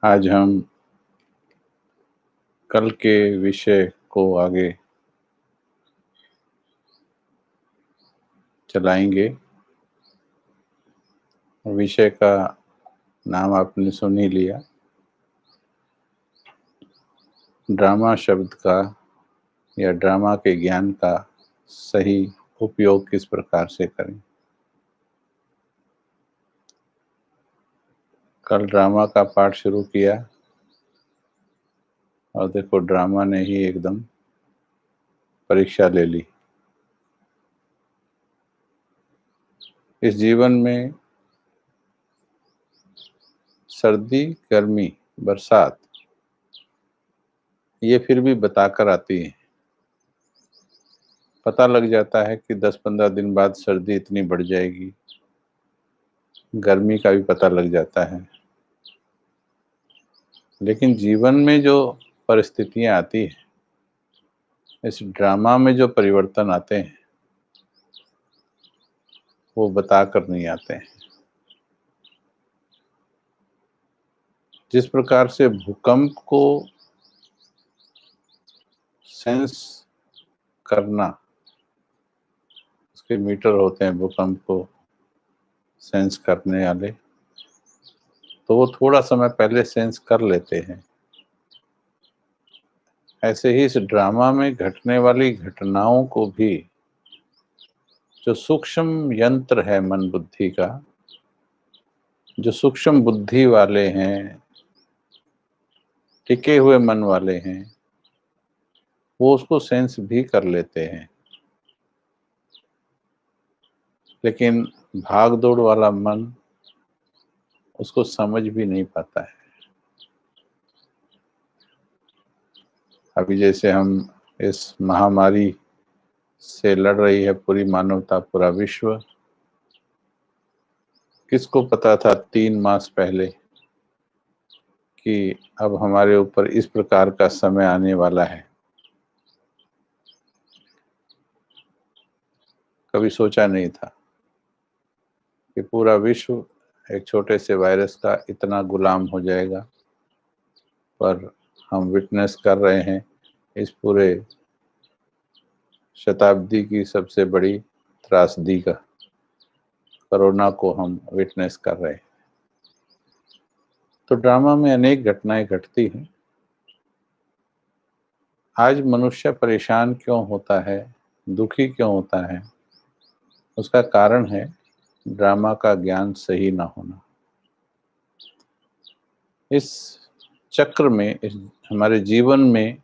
आज हम कल के विषय को आगे चलाएंगे। विषय का नाम आपने सुन ही लिया। ड्रामा शब्द का या ड्रामा के ज्ञान का सही उपयोग किस प्रकार से करें। कल ड्रामा का पाठ शुरू किया और देखो ड्रामा ने ही एकदम परीक्षा ले ली। इस जीवन में सर्दी, गर्मी, बरसात ये फिर भी बताकर आती है। पता लग जाता है कि 10-15 दिन बाद सर्दी इतनी बढ़ जाएगी, गर्मी का भी पता लग जाता है। लेकिन जीवन में जो परिस्थितियां आती हैं, इस ड्रामा में जो परिवर्तन आते हैं, वो बताकर नहीं आते हैं। जिस प्रकार से भूकंप को सेंस करना, उसके मीटर होते हैं भूकंप को सेंस करने वाले, तो वो थोड़ा समय पहले सेंस कर लेते हैं। ऐसे ही इस ड्रामा में घटने वाली घटनाओं को भी जो सूक्ष्म यंत्र है मन बुद्धि का, जो सूक्ष्म बुद्धि वाले हैं, टिके हुए मन वाले हैं, वो उसको सेंस भी कर लेते हैं। लेकिन भाग दौड़ वाला मन उसको समझ भी नहीं पाता है। अभी जैसे हम इस महामारी से लड़ रही है पूरी मानवता, पूरा विश्व, किसको पता था 3 मास पहले कि अब हमारे ऊपर इस प्रकार का समय आने वाला है। कभी सोचा नहीं था कि पूरा विश्व एक छोटे से वायरस का इतना गुलाम हो जाएगा। पर हम विटनेस कर रहे हैं इस पूरे शताब्दी की सबसे बड़ी त्रासदी का, कोरोना को हम विटनेस कर रहे हैं। तो ड्रामा में अनेक घटनाएं घटती हैं। आज मनुष्य परेशान क्यों होता है, दुखी क्यों होता है, उसका कारण है ड्रामा का ज्ञान सही ना होना। इस चक्र में, इस हमारे जीवन में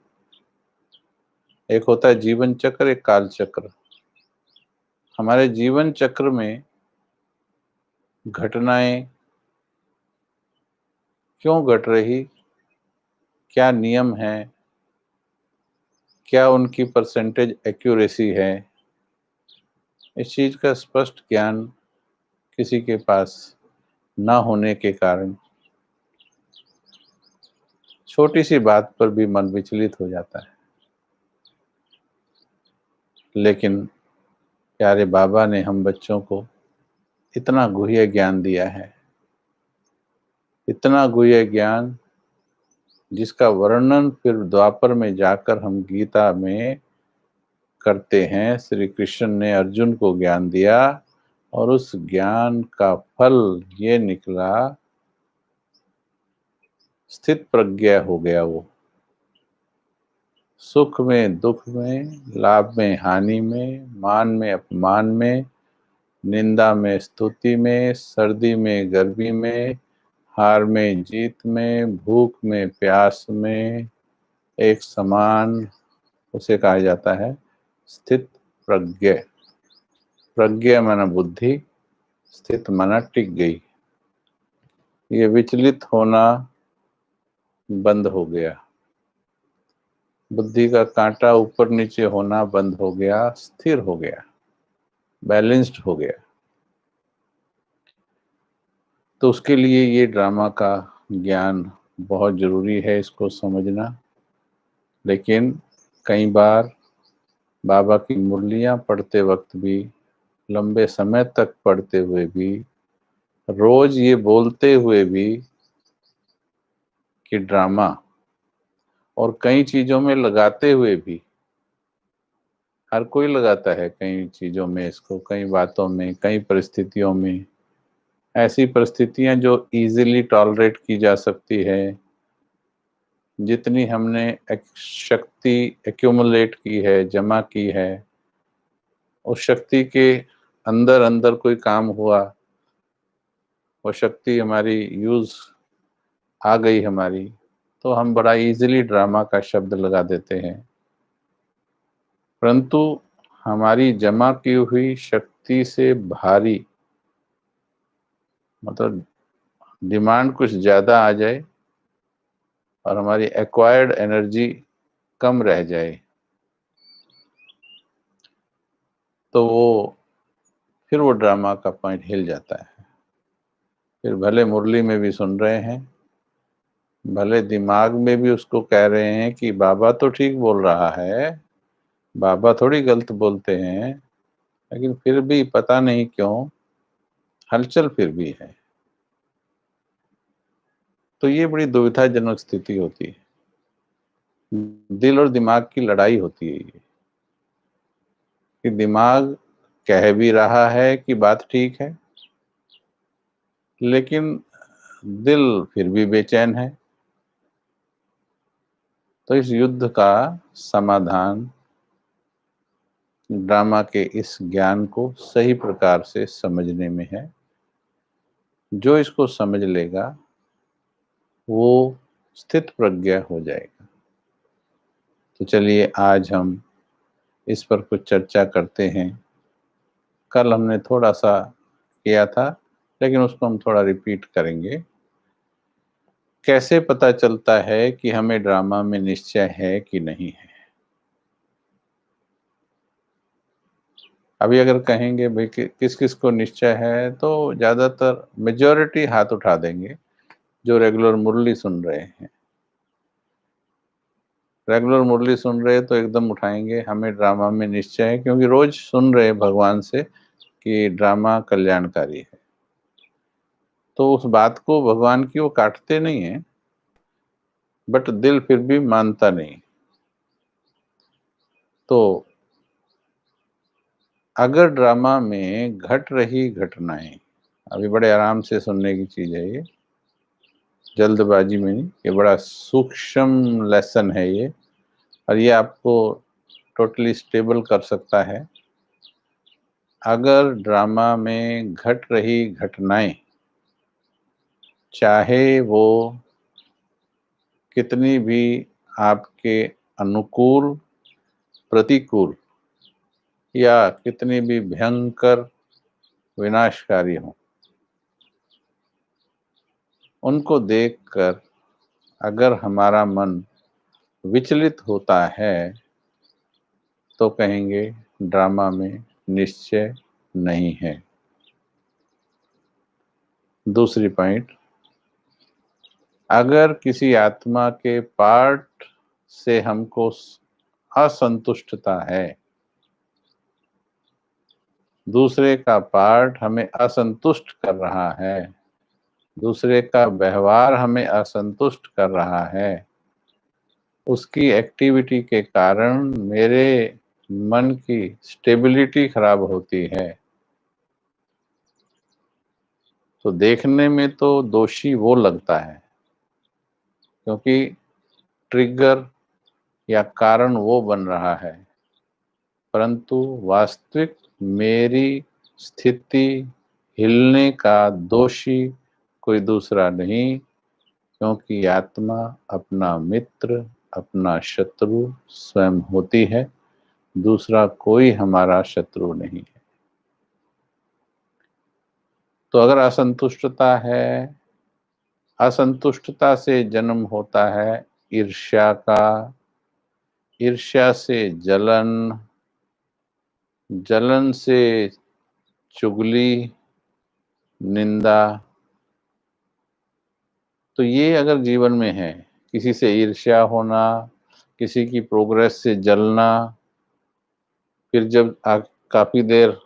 एक होता है जीवन चक्र, एक काल चक्र। हमारे जीवन चक्र में घटनाएं क्यों घट रही, क्या नियम है, क्या उनकी परसेंटेज एक्यूरेसी है, इस चीज का स्पष्ट ज्ञान किसी के पास ना होने के कारण छोटी सी बात पर भी मन विचलित हो जाता है। लेकिन प्यारे बाबा ने हम बच्चों को इतना गुह्य ज्ञान दिया है, इतना गुह्य ज्ञान जिसका वर्णन फिर द्वापर में जाकर हम गीता में करते हैं। श्री कृष्ण ने अर्जुन को ज्ञान दिया और उस ज्ञान का फल ये निकला, स्थित प्रज्ञा हो गया वो। सुख में दुख में, लाभ में हानि में, मान में अपमान में, निंदा में स्तुति में, सर्दी में गर्मी में, हार में जीत में, भूख में प्यास में, एक समान उसे कहा जाता है स्थित प्रज्ञ। प्रज्ञा माना बुद्धि, स्थित माना टिक गई। ये विचलित होना बंद हो गया, बुद्धि का कांटा ऊपर नीचे होना बंद हो गया, स्थिर हो गया, बैलेंस्ड हो गया। तो उसके लिए ये ड्रामा का ज्ञान बहुत जरूरी है, इसको समझना। लेकिन कई बार बाबा की मुरलियां पढ़ते वक्त भी, लंबे समय तक पढ़ते हुए भी, रोज ये बोलते हुए भी कि ड्रामा और कई चीज़ों में लगाते हुए भी, हर कोई लगाता है कई चीज़ों में इसको, कई बातों में, कई परिस्थितियों में। ऐसी परिस्थितियाँ जो ईज़िली टॉलरेट की जा सकती है, जितनी हमने शक्ति एक्यूमुलेट की है, जमा की है, उस शक्ति के अंदर-अंदर कोई काम हुआ, वो शक्ति हमारी यूज़ आ गई हमारी, तो हम बड़ा ईज़िली ड्रामा का शब्द लगा देते हैं। परंतु हमारी जमा की हुई शक्ति से भारी, मतलब डिमांड कुछ ज़्यादा आ जाए और हमारी एक्वायर्ड एनर्जी कम रह जाए, तो फिर वो ड्रामा का पॉइंट हिल जाता है। फिर भले मुरली में भी सुन रहे हैं, भले दिमाग में भी उसको कह रहे हैं कि बाबा तो ठीक बोल रहा है, बाबा थोड़ी गलत बोलते हैं, लेकिन फिर भी पता नहीं क्यों हलचल फिर भी है। तो ये बड़ी दुविधाजनक स्थिति होती है। दिल और दिमाग की लड़ाई होती है ये, कि दिमाग कह भी रहा है कि बात ठीक है, लेकिन दिल फिर भी बेचैन है। तो इस युद्ध का समाधान ड्रामा के इस ज्ञान को सही प्रकार से समझने में है। जो इसको समझ लेगा, वो स्थित प्रज्ञ हो जाएगा। तो चलिए आज हम इस पर कुछ चर्चा करते हैं। कल हमने थोड़ा-सा किया था, लेकिन उसको हम थोड़ा रिपीट करेंगे। कैसे पता चलता है कि हमें ड्रामा में निश्चय है कि नहीं है? अभी अगर कहेंगे भई कि किस-किस को निश्चय है, तो ज़्यादातर मेजॉरिटी हाथ उठा देंगे, जो रेगुलर मुरली सुन रहे हैं। रेगुलर मुरली सुन रहे तो एकदम उठाएँगे, हमें ड्रामा में निश्चय है, क्योंकि रोज़ सुन रहे हैं भगवान से कि ड्रामा कल्याणकारी है। तो उस बात को भगवान की वो काटते नहीं हैं, बट दिल फिर भी मानता नहीं। तो अगर ड्रामा में घट रही घटनाएँ, अभी बड़े आराम से सुनने की चीज़ है ये, जल्दबाजी में नहीं, ये बड़ा सूक्ष्म लेसन है ये, और ये आपको टोटली स्टेबल कर सकता है। अगर ड्रामा में घट रही घटनाएँ, चाहे वो कितनी भी आपके अनुकूल, प्रतिकूल या कितनी भी भयंकर, विनाशकारी हों, उनको देखकर अगर हमारा मन विचलित होता है, तो कहेंगे ड्रामा में निश्चय नहीं है। दूसरी पॉइंट, अगर किसी आत्मा के पार्ट से हमको असंतुष्टता है, दूसरे का पार्ट हमें असंतुष्ट कर रहा है, दूसरे का व्यवहार हमें असंतुष्ट कर रहा है, उसकी एक्टिविटी के कारण मेरे मन की स्टेबिलिटी खराब होती है, तो देखने में तो दोषी वो लगता है, क्योंकि ट्रिगर या कारण वो बन रहा है, परंतु वास्तविक मेरी स्थिति हिलने का दोषी कोई दूसरा नहीं, क्योंकि आत्मा अपना मित्र, अपना शत्रु स्वयं होती है, दूसरा कोई हमारा शत्रु नहीं है। तो अगर असंतुष्टता है, असंतुष्टता से जन्म होता है ईर्ष्या का, ईर्ष्या से जलन, जलन से चुगली, निंदा। तो ये अगर जीवन में है, किसी से ईर्ष्या होना, किसी की प्रोग्रेस से जलना, फिर जब काफ़ी देर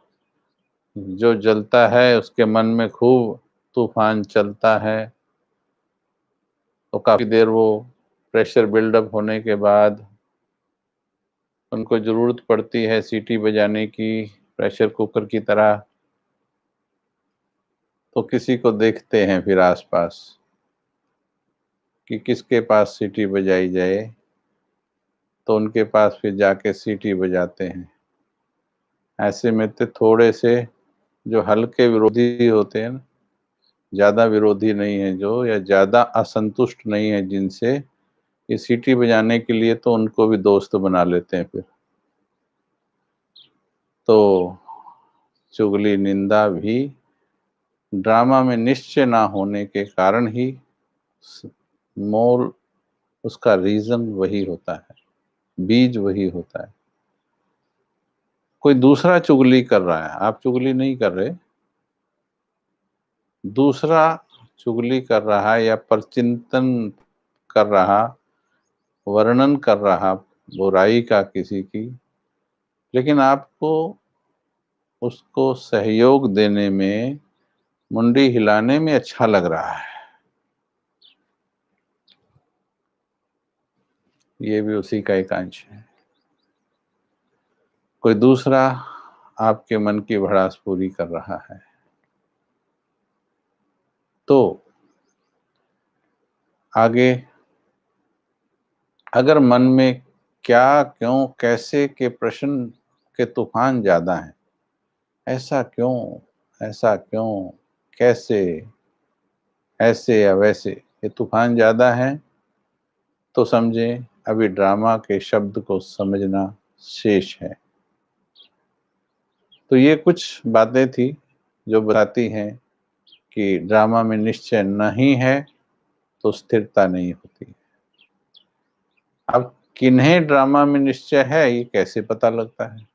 जो जलता है उसके मन में खूब तूफ़ान चलता है, तो काफ़ी देर वो प्रेशर बिल्डअप होने के बाद उनको ज़रूरत पड़ती है सीटी बजाने की प्रेशर कुकर की तरह, तो किसी को देखते हैं फिर आस-पास कि किसके पास सीटी बजाई जाए, तो उनके पास फिर जाके सीटी बजाते हैं। ऐसे में तो थोड़े से जो हल्के विरोधी होते हैं ना, ज़्यादा विरोधी नहीं है जो या ज़्यादा असंतुष्ट नहीं है जिनसे, ये सीटी बजाने के लिए तो उनको भी दोस्त बना लेते हैं फिर। तो चुगली निंदा भी ड्रामा में निश्चय ना होने के कारण ही मोल उसका रीज़न वही होता है, बीज वही होता है। कोई दूसरा चुगली कर रहा है, आप चुगली नहीं कर रहे, दूसरा चुगली कर रहा है या परचिंतन कर रहा, वर्णन कर रहा बुराई का किसी की, लेकिन आपको उसको सहयोग देने में, मुंडी हिलाने में अच्छा लग रहा है। ये भी उसी का एक अंश है। कोई दूसरा आपके मन की भड़ास पूरी कर रहा है। तो आगे अगर मन में क्या, क्यों, कैसे के प्रश्न के तूफान ज़्यादा हैं, ऐसा क्यों, ऐसा क्यों, कैसे, ऐसे या वैसे, ये तूफान ज़्यादा हैं, तो समझें अभी ड्रामा के शब्द को समझना शेष है। तो ये कुछ बातें थी जो बताती हैं कि ड्रामा में निश्चय नहीं है तो स्थिरता नहीं होती। अब किन्हें ड्रामा में निश्चय है ये कैसे पता लगता है?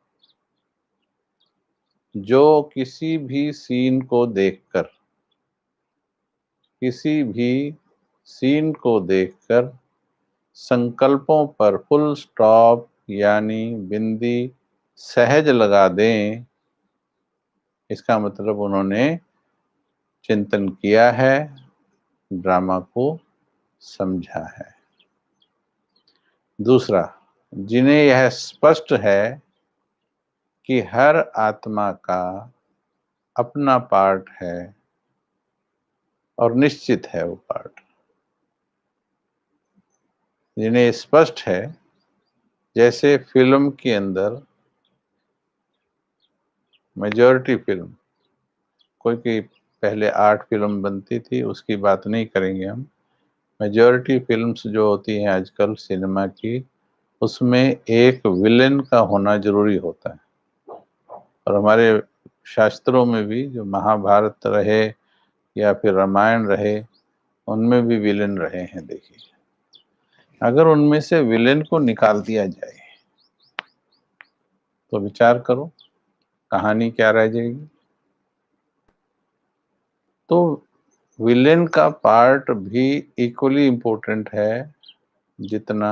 जो किसी भी सीन को देखकर, किसी भी सीन को देखकर संकल्पों पर फुल स्टॉप यानी बिंदी सहज लगा दें, इसका मतलब उन्होंने चिंतन किया है, ड्रामा को समझा है। दूसरा, जिन्हें यह स्पष्ट है कि हर आत्मा का अपना पार्ट है और निश्चित है वो पार्ट, जिन्हें स्पष्ट है, जैसे फिल्म के अंदर मेजॉरिटी फिल्म, कोई की पहले 8 फिल्म बनती थी उसकी बात नहीं करेंगे हम। मेजॉरिटी फिल्म्स जो होती हैं आजकल सिनेमा की, उसमें एक विलेन का होना ज़रूरी होता है। और हमारे शास्त्रों में भी जो महाभारत रहे या फिर रामायण रहे, उनमें भी विलेन रहे हैं देखिए। अगर उनमें से विलेन को निकाल दिया जाए, तो विचार करो कहानी क्या रह जाएगी? तो विलेन का पार्ट भी इक्वली इम्पोर्टेंट है जितना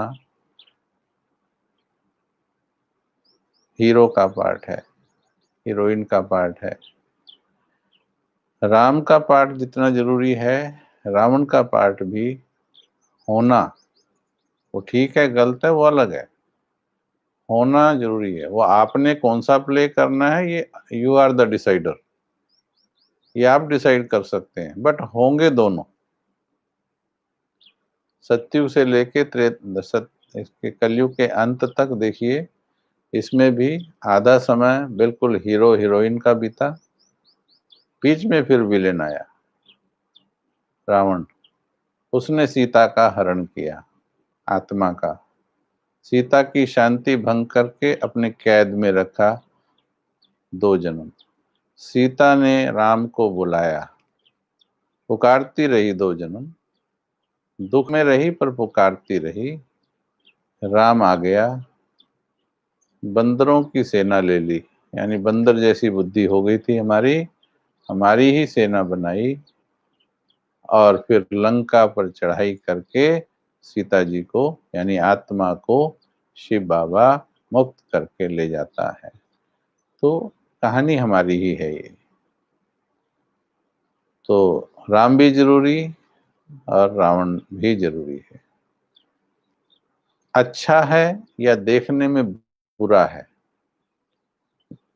हीरो का पार्ट है, हीरोइन का पार्ट है। राम का पार्ट जितना ज़रूरी है, रावण का पार्ट भी होना, वो ठीक है, गलत है, वो अलग है। होना ज़रूरी है। वो आपने कौन-सा प्ले करना है, ये यू आर द डिसाइडर। ये आप डिसाइड कर सकते हैं, बट होंगे दोनों। सतयुग से लेके इसके कलयुग के अंत तक देखिए, इसमें भी आधा समय बिल्कुल हीरो हीरोइन का बीता, बीच में फिर विलेन आया, रावण। उसने सीता का हरण किया, आत्मा का। सीता की शांति भंग करके अपने कैद में रखा 2 जन्म। सीता ने राम को बुलाया, पुकारती रही 2 जन्म, दुख में रही पर पुकारती रही। राम आ गया, बंदरों की सेना ले ली, यानी बंदर जैसी बुद्धि हो गई थी हमारी ही सेना बनाई और फिर लंका पर चढ़ाई करके सीता जी को यानी आत्मा को शिव बाबा मुक्त करके ले जाता है। तो कहानी हमारी ही है ये। तो राम भी ज़रूरी, और रावण भी जरूरी है। अच्छा है या देखने में बुरा है,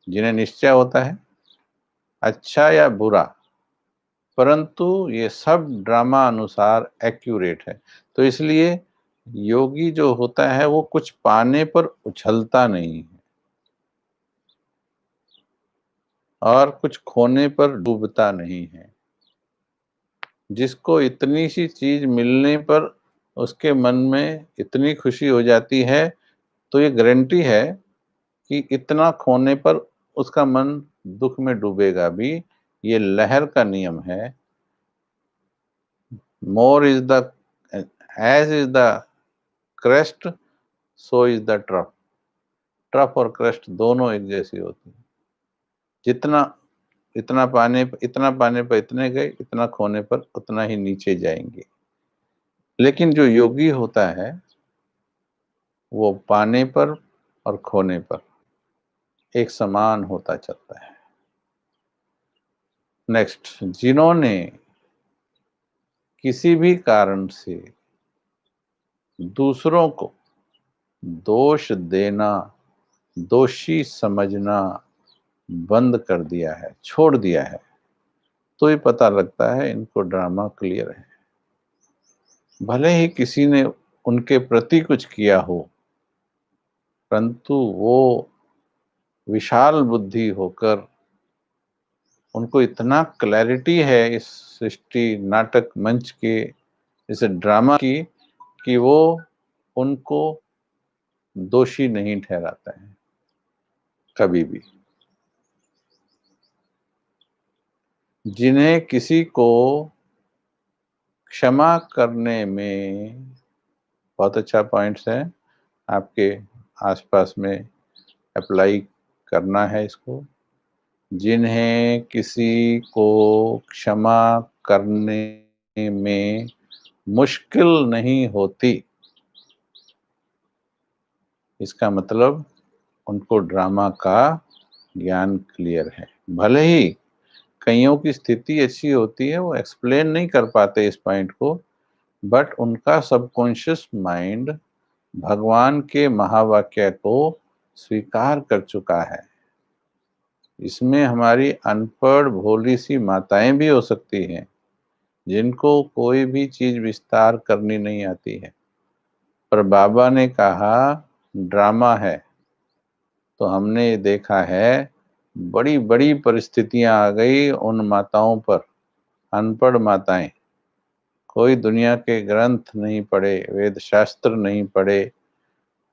जिन्हें निश्चय होता है अच्छा या बुरा, परंतु ये सब ड्रामा अनुसार एक्यूरेट है। तो इसलिए योगी जो होता है वो कुछ पाने पर उछलता नहीं है और कुछ खोने पर डूबता नहीं है। जिसको इतनी सी चीज मिलने पर उसके मन में इतनी खुशी हो जाती है, तो ये गारंटी है कि इतना खोने पर उसका मन दुख में डूबेगा भी। ये लहर का नियम है। More is the edge is the crest, so is the trough. Trough और क्रेस्ट दोनों एक जैसी होती है। जितना इतना पाने पर इतने गए, इतना खोने पर उतना ही नीचे जाएंगे। लेकिन जो योगी होता है वो पाने पर और खोने पर एक समान होता चलता है। नेक्स्ट, जिन्होंने किसी भी कारण से दूसरों को दोष देना, दोषी समझना बंद कर दिया है, छोड़ दिया है, तो ये पता लगता है इनको ड्रामा क्लियर है। भले ही किसी ने उनके प्रति कुछ किया हो, परंतु वो विशाल बुद्धि होकर उनको इतना क्लैरिटी है इस सृष्टि नाटक मंच के, इस ड्रामा की, कि वो उनको दोषी नहीं ठहराता है कभी भी। जिन्हें किसी को क्षमा करने में, बहुत अच्छा पॉइंट्स है, आपके आसपास में अप्लाई करना है इसको। जिन्हें किसी को क्षमा करने में मुश्किल नहीं होती, इसका मतलब उनको ड्रामा का ज्ञान क्लियर है। भले ही कईयों की स्थिति ऐसी होती है वो एक्सप्लेन नहीं कर पाते इस पॉइंट को, बट उनका सबकॉन्शियस माइंड भगवान के महावाक्य को स्वीकार कर चुका है। इसमें हमारी अनपढ़ भोली सी माताएं भी हो सकती हैं जिनको कोई भी चीज विस्तार करनी नहीं आती है, पर बाबा ने कहा ड्रामा है, तो हमने देखा है बड़ी बड़ी परिस्थितियां आ गई उन माताओं पर। अनपढ़ माताएं, कोई दुनिया के ग्रंथ नहीं पढ़े, वेद शास्त्र नहीं पढ़े,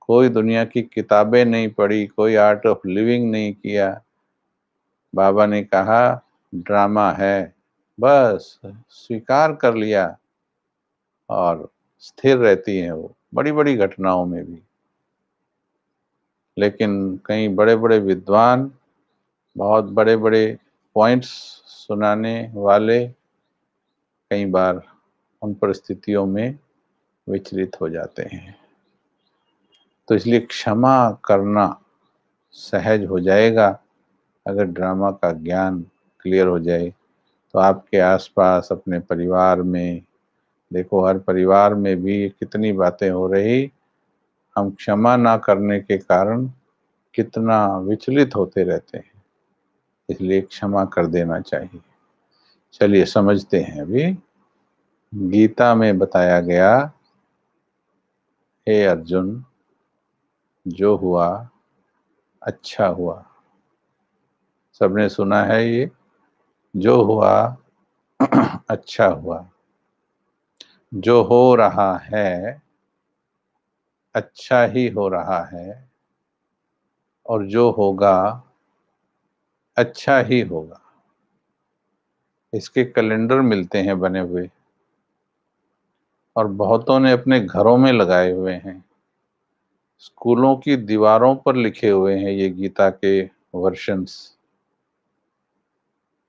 कोई दुनिया की किताबें नहीं पढ़ी, कोई आर्ट ऑफ लिविंग नहीं किया, बाबा ने कहा ड्रामा है, बस स्वीकार कर लिया और स्थिर रहती हैं वो बड़ी बड़ी घटनाओं में भी। लेकिन कई बड़े बड़े विद्वान, बहुत बड़े बड़े पॉइंट्स सुनाने वाले कई बार उन परिस्थितियों में विचलित हो जाते हैं। तो इसलिए क्षमा करना सहज हो जाएगा अगर ड्रामा का ज्ञान क्लियर हो जाए। तो आपके आसपास अपने परिवार में देखो, हर परिवार में भी कितनी बातें हो रही, हम क्षमा ना करने के कारण कितना विचलित होते रहते हैं। इसलिए क्षमा कर देना चाहिए। चलिए समझते हैं। अभी गीता में बताया गया, हे अर्जुन, जो हुआ अच्छा हुआ। सबने सुना है ये, जो हुआ अच्छा हुआ। जो हो रहा है अच्छा ही हो रहा है, और जो होगा अच्छा ही होगा। इसके कैलेंडर मिलते हैं बने हुए, और बहुतों ने अपने घरों में लगाए हुए हैं। स्कूलों की दीवारों पर लिखे हुए हैं ये गीता के वर्शंस।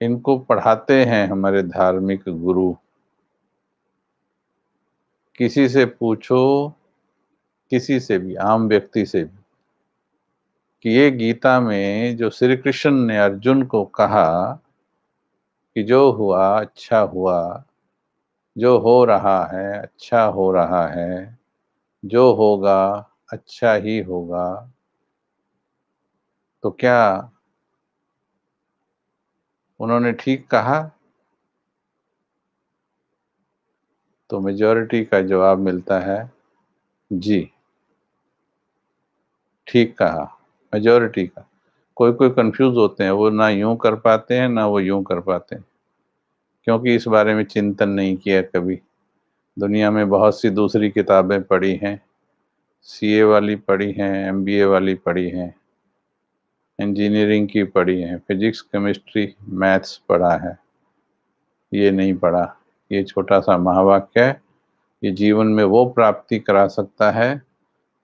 इनको पढ़ाते हैं हमारे धार्मिक गुरु। किसी से पूछो, किसी से भी, आम व्यक्ति से भी, कि ये गीता में जो श्री कृष्ण ने अर्जुन को कहा कि जो हुआ अच्छा हुआ, जो हो रहा है अच्छा हो रहा है, जो होगा अच्छा ही होगा। तो क्या उन्होंने ठीक कहा? तो मेजॉरिटी का जवाब मिलता है जी, ठीक कहा, मेजॉरिटी का। कोई कोई कंफ्यूज होते हैं, वो ना यूं कर पाते हैं ना वो यूं कर पाते हैं, क्योंकि इस बारे में चिंतन नहीं किया कभी। दुनिया में बहुत सी दूसरी किताबें पढ़ी हैं, सीए वाली पढ़ी हैं, एमबीए वाली पढ़ी हैं, इंजीनियरिंग की पढ़ी हैं, फिजिक्स केमिस्ट्री मैथ्स पढ़ा है, ये नहीं पढ़ा। ये छोटा सा महावाक्य है, ये जीवन में वो प्राप्ति करा सकता है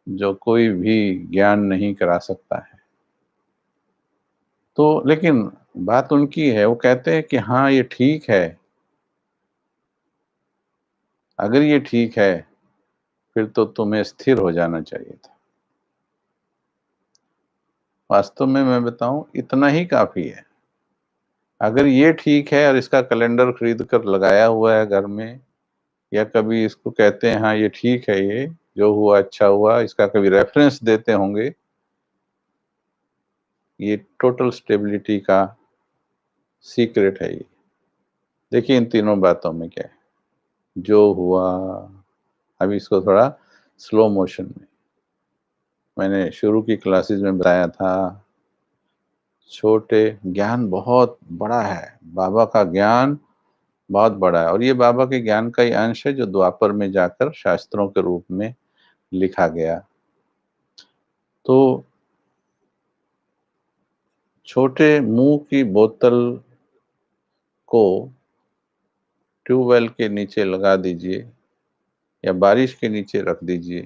जो कोई भी ज्ञान नहीं करा सकता है। तो लेकिन बात उनकी है, वो कहते हैं कि हाँ ये ठीक है। अगर ये ठीक है फिर तो तुम्हें स्थिर हो जाना चाहिए था। वास्तव में मैं बताऊं, इतना ही काफी है। अगर ये ठीक है और इसका कैलेंडर खरीद कर लगाया हुआ है घर में, या कभी इसको कहते हैं हाँ ये ठीक है, ये जो हुआ अच्छा हुआ, इसका कभी रेफरेंस देते होंगे, ये टोटल स्टेबिलिटी का सीक्रेट है ये। देखिए इन तीनों बातों में क्या है, जो हुआ। अभी इसको थोड़ा स्लो मोशन में, मैंने शुरू की क्लासेस में बताया था, छोटे ज्ञान बहुत बड़ा है, बाबा का ज्ञान बहुत बड़ा है, और ये बाबा के ज्ञान का ही अंश है जो द्वापर में जाकर शास्त्रों के रूप में लिखा गया। तो छोटे मुंह की बोतल को ट्यूबवेल के नीचे लगा दीजिए या बारिश के नीचे रख दीजिए,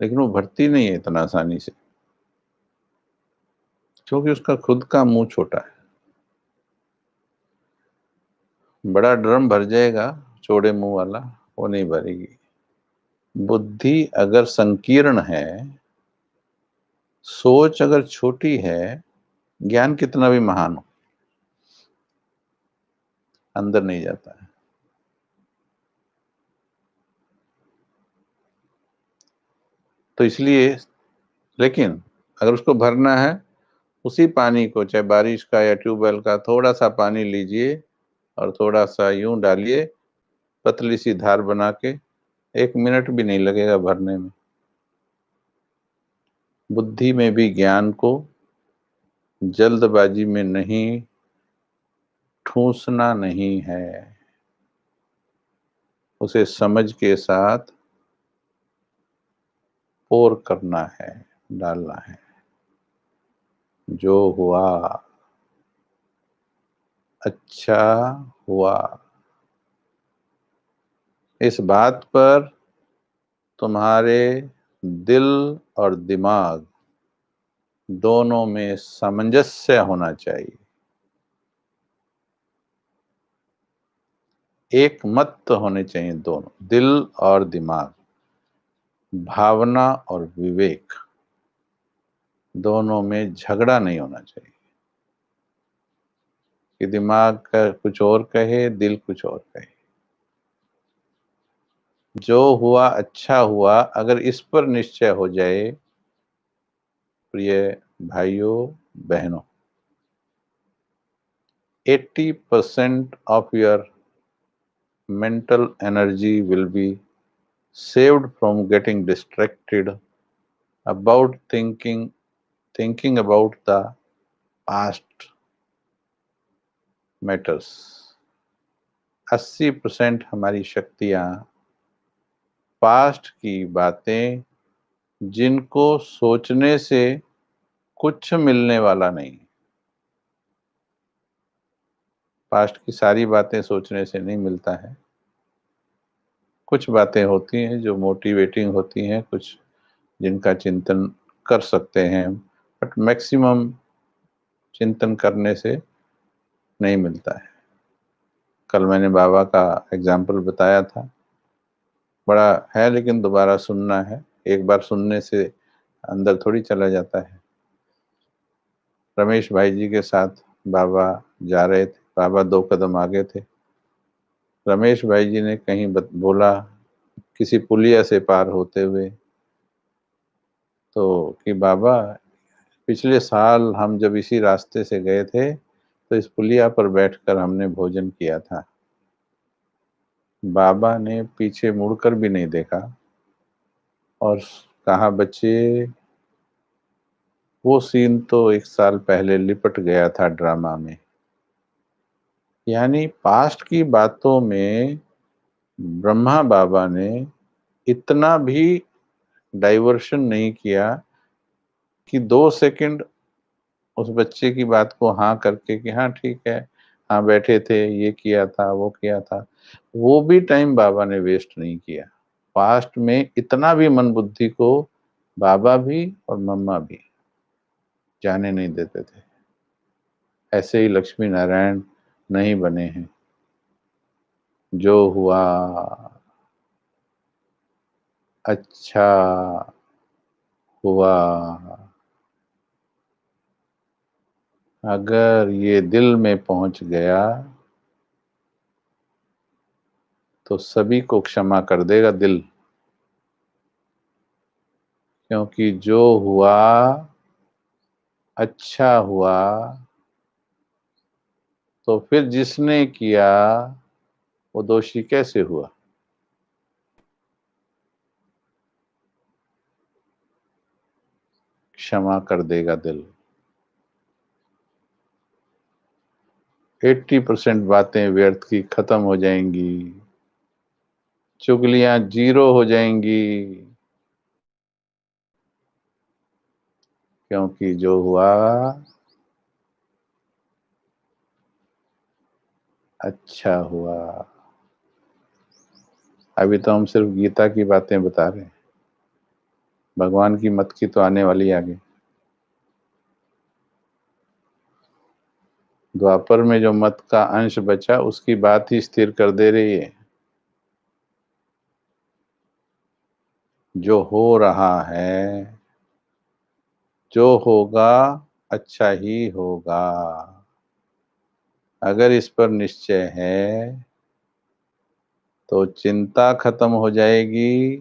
लेकिन वो भरती नहीं है इतना आसानी से, क्योंकि उसका खुद का मुंह छोटा है। बड़ा ड्रम भर जाएगा, चौड़े मुंह वाला वो नहीं भरेगी। बुद्धि अगर संकीर्ण है, सोच अगर छोटी है, ज्ञान कितना भी महान हो, अंदर नहीं जाता है। तो इसलिए, लेकिन अगर उसको भरना है, उसी पानी को, चाहे बारिश का या ट्यूबवेल का, थोड़ा सा पानी लीजिए और थोड़ा सा यूं डालिए, पतली सी धार बना के, 1 मिनट भी नहीं लगेगा भरने में। बुद्धि में भी ज्ञान को जल्दबाजी में नहीं, ठूसना नहीं है, उसे समझ के साथ पोर करना है, डालना है। जो हुआ अच्छा हुआ, इस बात पर तुम्हारे दिल और दिमाग दोनों में सामंजस्य होना चाहिए। एक मत होने चाहिए दोनों, दिल और दिमाग, भावना और विवेक, दोनों में झगड़ा नहीं होना चाहिए कि दिमाग का कुछ और कहे, दिल कुछ और कहे। जो हुआ अच्छा हुआ, अगर इस पर निश्चय हो जाए, प्रिय भाइयों बहनों, 80% of your mental energy will be saved from getting distracted about thinking about the past matters। 80% हमारी शक्तियां पास्ट की बातें, जिनको सोचने से कुछ मिलने वाला नहीं। पास्ट की सारी बातें सोचने से नहीं मिलता है, कुछ बातें होती हैं जो मोटिवेटिंग होती हैं, कुछ जिनका चिंतन कर सकते हैं, बट मैक्सिमम चिंतन करने से नहीं मिलता है। कल मैंने बाबा का एग्जाम्पल बताया था, बड़ा है लेकिन दोबारा सुनना है, एक बार सुनने से अंदर थोड़ी चला जाता है। रमेश भाई जी के साथ बाबा जा रहे थे, बाबा 2 कदम आगे थे, रमेश भाई जी ने कहीं बोला किसी पुलिया से पार होते हुए, तो कि बाबा पिछले साल हम जब इसी रास्ते से गए थे तो इस पुलिया पर बैठकर हमने भोजन किया था। बाबा ने पीछे मुड़कर भी नहीं देखा और कहा, बच्चे वो सीन तो 1 साल पहले लिपट गया था ड्रामा में। यानी पास्ट की बातों में ब्रह्मा बाबा ने इतना भी डाइवर्शन नहीं किया कि 2 सेकंड उस बच्चे की बात को हाँ करके कि हाँ ठीक है, हाँ बैठे थे, ये किया था, वो किया था। वो भी टाइम बाबा ने वेस्ट नहीं किया। पास्ट में इतना भी मन बुद्धि को बाबा भी और मम्मा भी जाने नहीं देते थे। ऐसे ही लक्ष्मी नारायण नहीं बने हैं। जो हुआ अच्छा हुआ, अगर ये दिल में पहुंच गया तो सभी को क्षमा कर देगा दिल। क्योंकि जो हुआ अच्छा हुआ, तो फिर जिसने किया वो दोषी कैसे हुआ? क्षमा कर देगा दिल। 80% बातें व्यर्थ की खत्म हो जाएंगी, चुगलियां जीरो हो जाएंगी। क्योंकि जो हुआ अच्छा हुआ। अभी तो हम सिर्फ गीता की बातें बता रहे हैं, भगवान की मत की तो आने वाली आगे। द्वापर में जो मत का अंश बचा उसकी बात ही स्थिर कर दे रही है। जो हो रहा है, जो होगा अच्छा ही होगा। अगर इस पर निश्चय है तो चिंता खत्म हो जाएगी,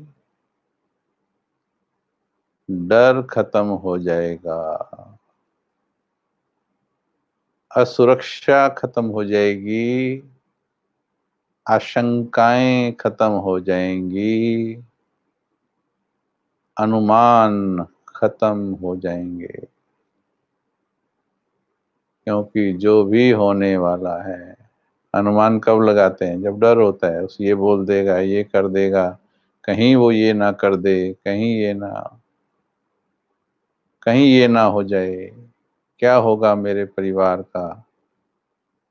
डर खत्म हो जाएगा, असुरक्षा खत्म हो जाएगी, आशंकाएं खत्म हो जाएंगी, अनुमान खत्म हो जाएंगे। क्योंकि जो भी होने वाला है, अनुमान कब लगाते हैं? जब डर होता है, उस ये बोल देगा, ये कर देगा, कहीं वो ये ना कर दे, कहीं ये ना हो जाए, क्या होगा मेरे परिवार का,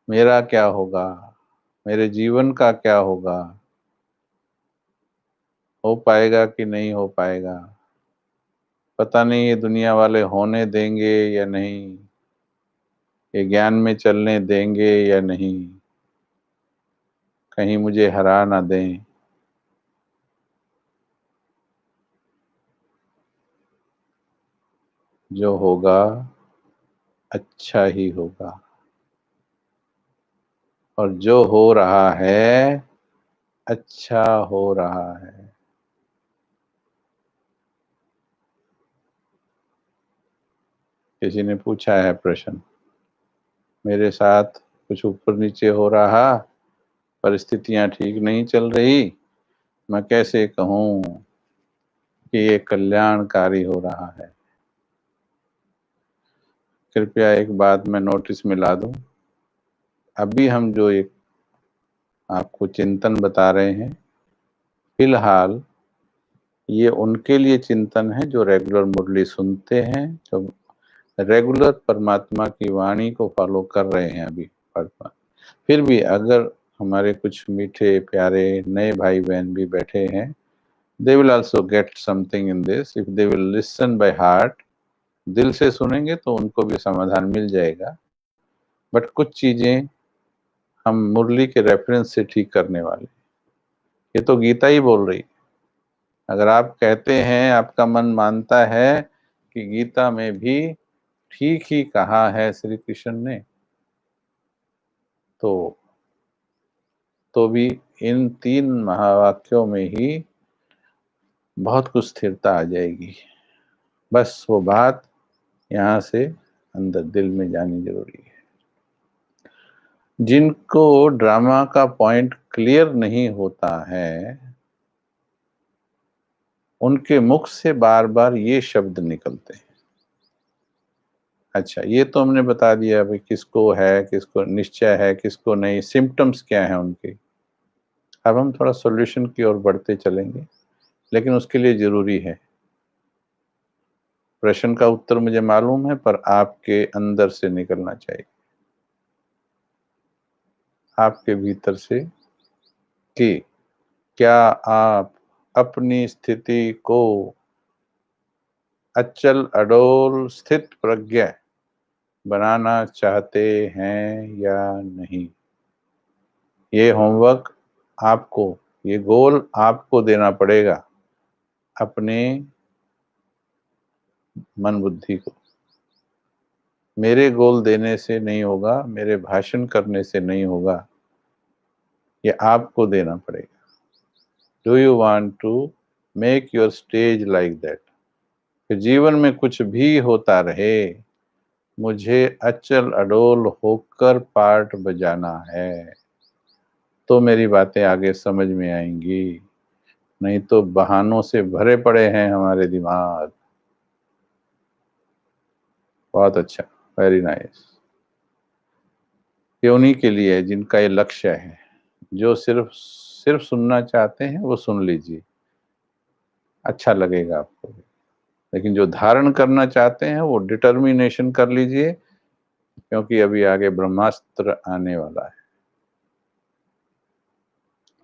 मेरा क्या होगा, मेरे जीवन का क्या होगा, हो पाएगा कि नहीं हो पाएगा, पता नहीं ये दुनिया वाले होने देंगे या नहीं, ये ज्ञान में चलने देंगे या नहीं, कहीं मुझे हरा ना दें। जो होगा अच्छा ही होगा, और जो हो रहा है अच्छा हो रहा है। किसी ने पूछा है प्रश्न, मेरे साथ कुछ ऊपर नीचे हो रहा, परिस्थितियां ठीक नहीं चल रही, मैं कैसे कहूं कि ये कल्याणकारी हो रहा है? कृपया एक बात मैं नोटिस में ला दूं, अभी हम जो एक आपको चिंतन बता रहे हैं, फिलहाल ये उनके लिए चिंतन है जो रेगुलर मुरली सुनते हैं, जो रेगुलर परमात्मा की वाणी को फॉलो कर रहे हैं अभी। फिर भी अगर हमारे कुछ मीठे प्यारे नए भाई बहन भी बैठे हैं, they will also get something in this if they will listen by heart। दिल से सुनेंगे तो उनको भी समाधान मिल जाएगा। बट कुछ चीजें हम मुरली के रेफरेंस से ठीक करने वाले, ये तो गीता ही बोल रही। अगर आप कहते हैं, आपका मन मानता है कि गीता में भी ठीक ही कहा है श्री कृष्ण ने, तो भी इन 3 महावाक्यों में ही बहुत कुछ स्थिरता आ जाएगी। बस वो बात यहाँ से अंदर दिल में जानी जरूरी है। जिनको ड्रामा का पॉइंट क्लियर नहीं होता है, उनके मुख से बार बार ये शब्द निकलते हैं। अच्छा, ये तो हमने बता दिया भाई किसको है, किसको निश्चय है, किसको नहीं, सिम्टम्स क्या है उनके। अब हम थोड़ा सॉल्यूशन की ओर बढ़ते चलेंगे, लेकिन उसके लिए जरूरी है, प्रश्न का उत्तर मुझे मालूम है पर आपके अंदर से निकलना चाहिए, आपके भीतर से, कि क्या आप अपनी स्थिति को अचल अडोल स्थित प्रज्ञ बनाना चाहते हैं या नहीं। ये होमवर्क आपको, ये गोल आपको देना पड़ेगा अपने मन बुद्धि को। मेरे गोल देने से नहीं होगा, मेरे भाषण करने से नहीं होगा, ये आपको देना पड़ेगा। Do you want to make your stage like that, कि जीवन में कुछ भी होता रहे, मुझे अचल अडोल होकर पार्ट बजाना है, तो मेरी बातें आगे समझ में आएंगी, नहीं तो बहानों से भरे पड़े हैं हमारे दिमाग। बहुत अच्छा, वेरी नाइस। ये उन्हीं के लिए है जिनका ये लक्ष्य है, जो सिर्फ सुनना चाहते हैं वो सुन लीजिए, अच्छा लगेगा आपको। लेकिन जो धारण करना चाहते हैं वो डिटर्मिनेशन कर लीजिए, क्योंकि अभी आगे ब्रह्मास्त्र आने वाला है।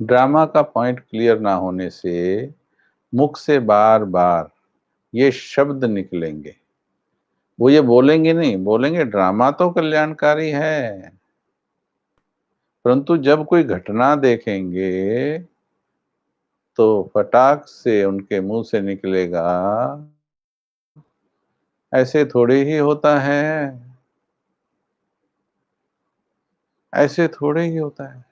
ड्रामा का पॉइंट क्लियर ना होने से मुख से बार बार ये शब्द निकलेंगे। वो ये बोलेंगे नहीं, बोलेंगे ड्रामा तो कल्याणकारी है, परंतु जब कोई घटना देखेंगे तो फटाक से उनके मुंह से निकलेगा, ऐसे थोड़े ही होता है, ऐसे थोड़े ही होता है,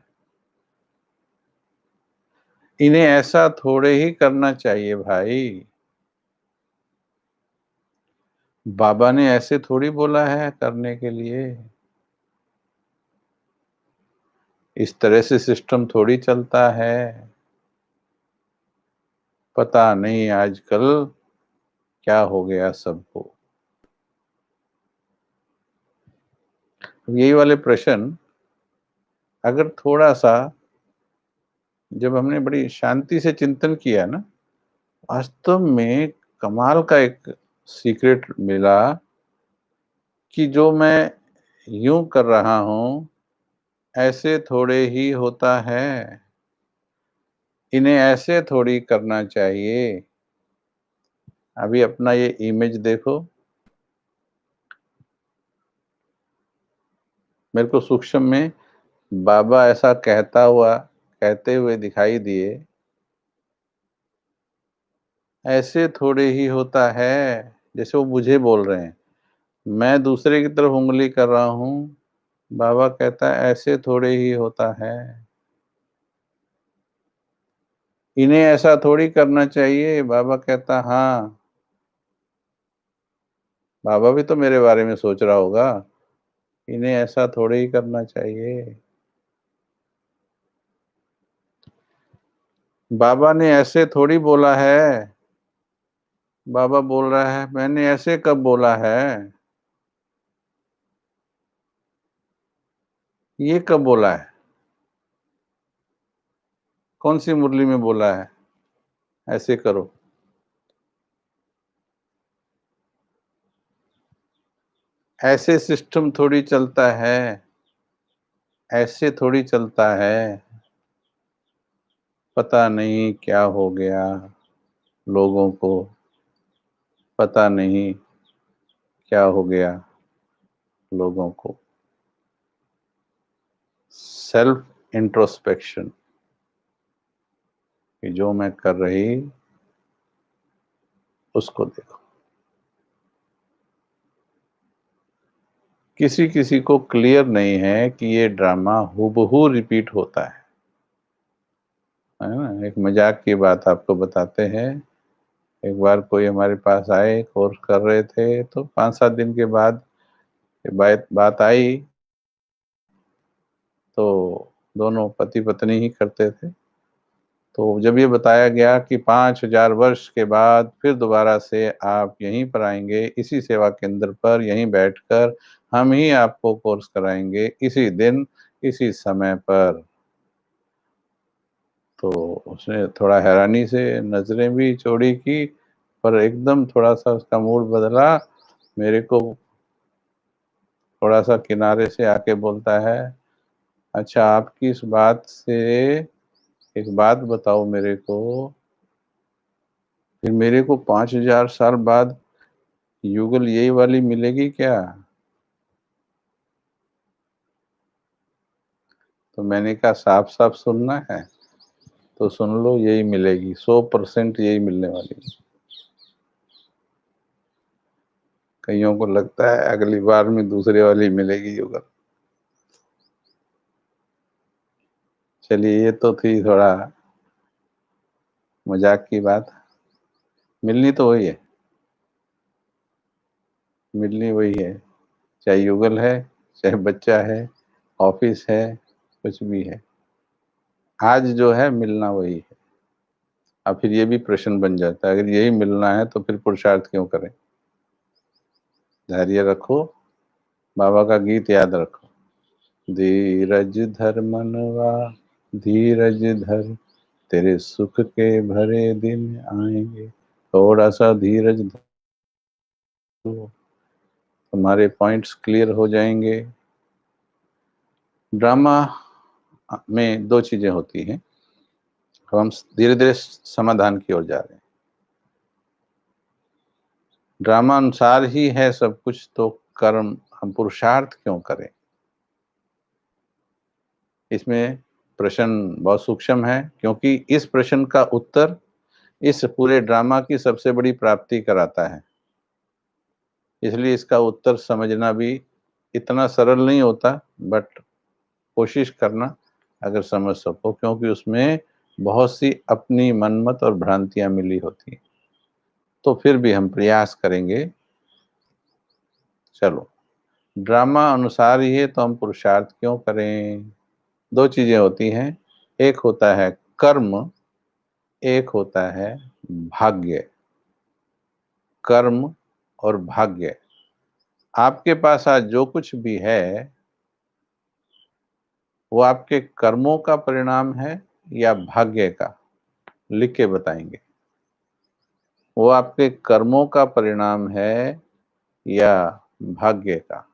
इन्हें ऐसा थोड़े ही करना चाहिए भाई, बाबा ने ऐसे थोड़ी बोला है करने के लिए, इस तरह से सिस्टम थोड़ी चलता है। पता नहीं आजकल क्या हो गया सबको। यही वाले प्रश्न अगर थोड़ा सा, जब हमने बड़ी शांति से चिंतन किया ना, वास्तव में कमाल का एक सीक्रेट मिला कि जो मैं यूं कर रहा हूं ऐसे थोड़े ही होता है, इन्हें ऐसे थोड़ी करना चाहिए। अभी अपना ये इमेज देखो, मेरे को सूक्ष्म में बाबा ऐसा कहते हुए दिखाई दिए, ऐसे थोड़े ही होता है, जैसे वो मुझे बोल रहे हैं, मैं दूसरे की तरफ उंगली कर रहा हूं, बाबा कहता है ऐसे थोड़े ही होता है, इन्हें ऐसा थोड़ी करना चाहिए, बाबा कहता हाँ। बाबा भी तो मेरे बारे में सोच रहा होगा, इन्हें ऐसा थोड़े ही करना चाहिए। बाबा ने ऐसे थोड़ी बोला है, बाबा बोल रहा है मैंने ऐसे कब बोला है, ये कब बोला है, कौन सी मुरली में बोला है ऐसे करो। ऐसे सिस्टम थोड़ी चलता है, ऐसे थोड़ी चलता है। पता नहीं क्या हो गया लोगों को, पता नहीं क्या हो गया लोगों को। सेल्फ इंट्रोस्पेक्शन, कि जो मैं कर रही उसको देखो। किसी किसी को क्लियर नहीं है कि ये ड्रामा हूबहू रिपीट होता है, है ना। एक मजाक की बात आपको बताते हैं। एक बार कोई हमारे पास आए, कोर्स कर रहे थे, तो 5-7 दिन के बाद बात बात आई, तो दोनों पति पत्नी ही करते थे। तो जब ये बताया गया कि 5000 वर्ष के बाद फिर दोबारा से आप यहीं पर आएँगे, इसी सेवा केंद्र पर, यहीं बैठकर हम ही आपको कोर्स कराएँगे, इसी दिन, इसी समय पर। तो उसने थोड़ा हैरानी से नज़रें भी चौड़ी की, पर एकदम थोड़ा-सा उसका मूड बदला। मेरे को थोड़ा-सा किनारे से आके बोलता है, "अच्छा, आपकी इस बात से एक बात बताओ मेरे को, फिर मेरे को 5000 साल बाद युगल यही वाली मिलेगी क्या?" तो मैंने कहा, साफ-साफ सुनना है, तो सुन लो, यही मिलेगी, 100% यही मिलने वाली है। कइयों को लगता है अगली बार में दूसरे वाली मिलेगी युगल। चलिए, ये तो थी थोड़ा मज़ाक की बात। मिलनी तो वही है, मिलनी वही है, चाहे युगल है, चाहे बच्चा है, ऑफ़िस है, कुछ भी है। आज जो है मिलना वही है। अब फिर ये भी प्रश्न बन जाता है, अगर यही मिलना है तो फिर पुरुषार्थ क्यों करें? धैर्य रखो, बाबा का गीत याद रखो। धीरज धर मनवा, धीरज धर, तेरे सुख के भरे दिन आएँगे। थोड़ा-सा धीरज धरो, तुम्हारे पॉइंट्स क्लियर हो जाएँगे। ड्रामा में 2 चीज़ें होती हैं। अब हम धीरे-धीरे समाधान की ओर जा रहे हैं। ड्रामा अनुसार ही है सब कुछ, तो कर्म हम पुरुषार्थ क्यों करें? इसमें प्रश्न बहुत सूक्ष्म है, क्योंकि इस प्रश्न का उत्तर इस पूरे ड्रामा की सबसे बड़ी प्राप्ति कराता है। इसलिए इसका उत्तर समझना भी इतना सरल नहीं होता, बट कोशिश करना अगर समझ सको, क्योंकि उसमें बहुत सी अपनी मनमत और भ्रांतियाँ मिली होती हैं। तो फिर भी हम प्रयास करेंगे। चलो, ड्रामा अनुसार ही है तो हम पुरुषार्थ क्यों करें? 2 चीज़ें होती हैं, एक होता है कर्म, एक होता है भाग्य। कर्म और भाग्य। आपके पास आज जो कुछ भी है, वो आपके कर्मों का परिणाम है या भाग्य का? लिख के बताएँगे। वो आपके कर्मों का परिणाम है या भाग्य का?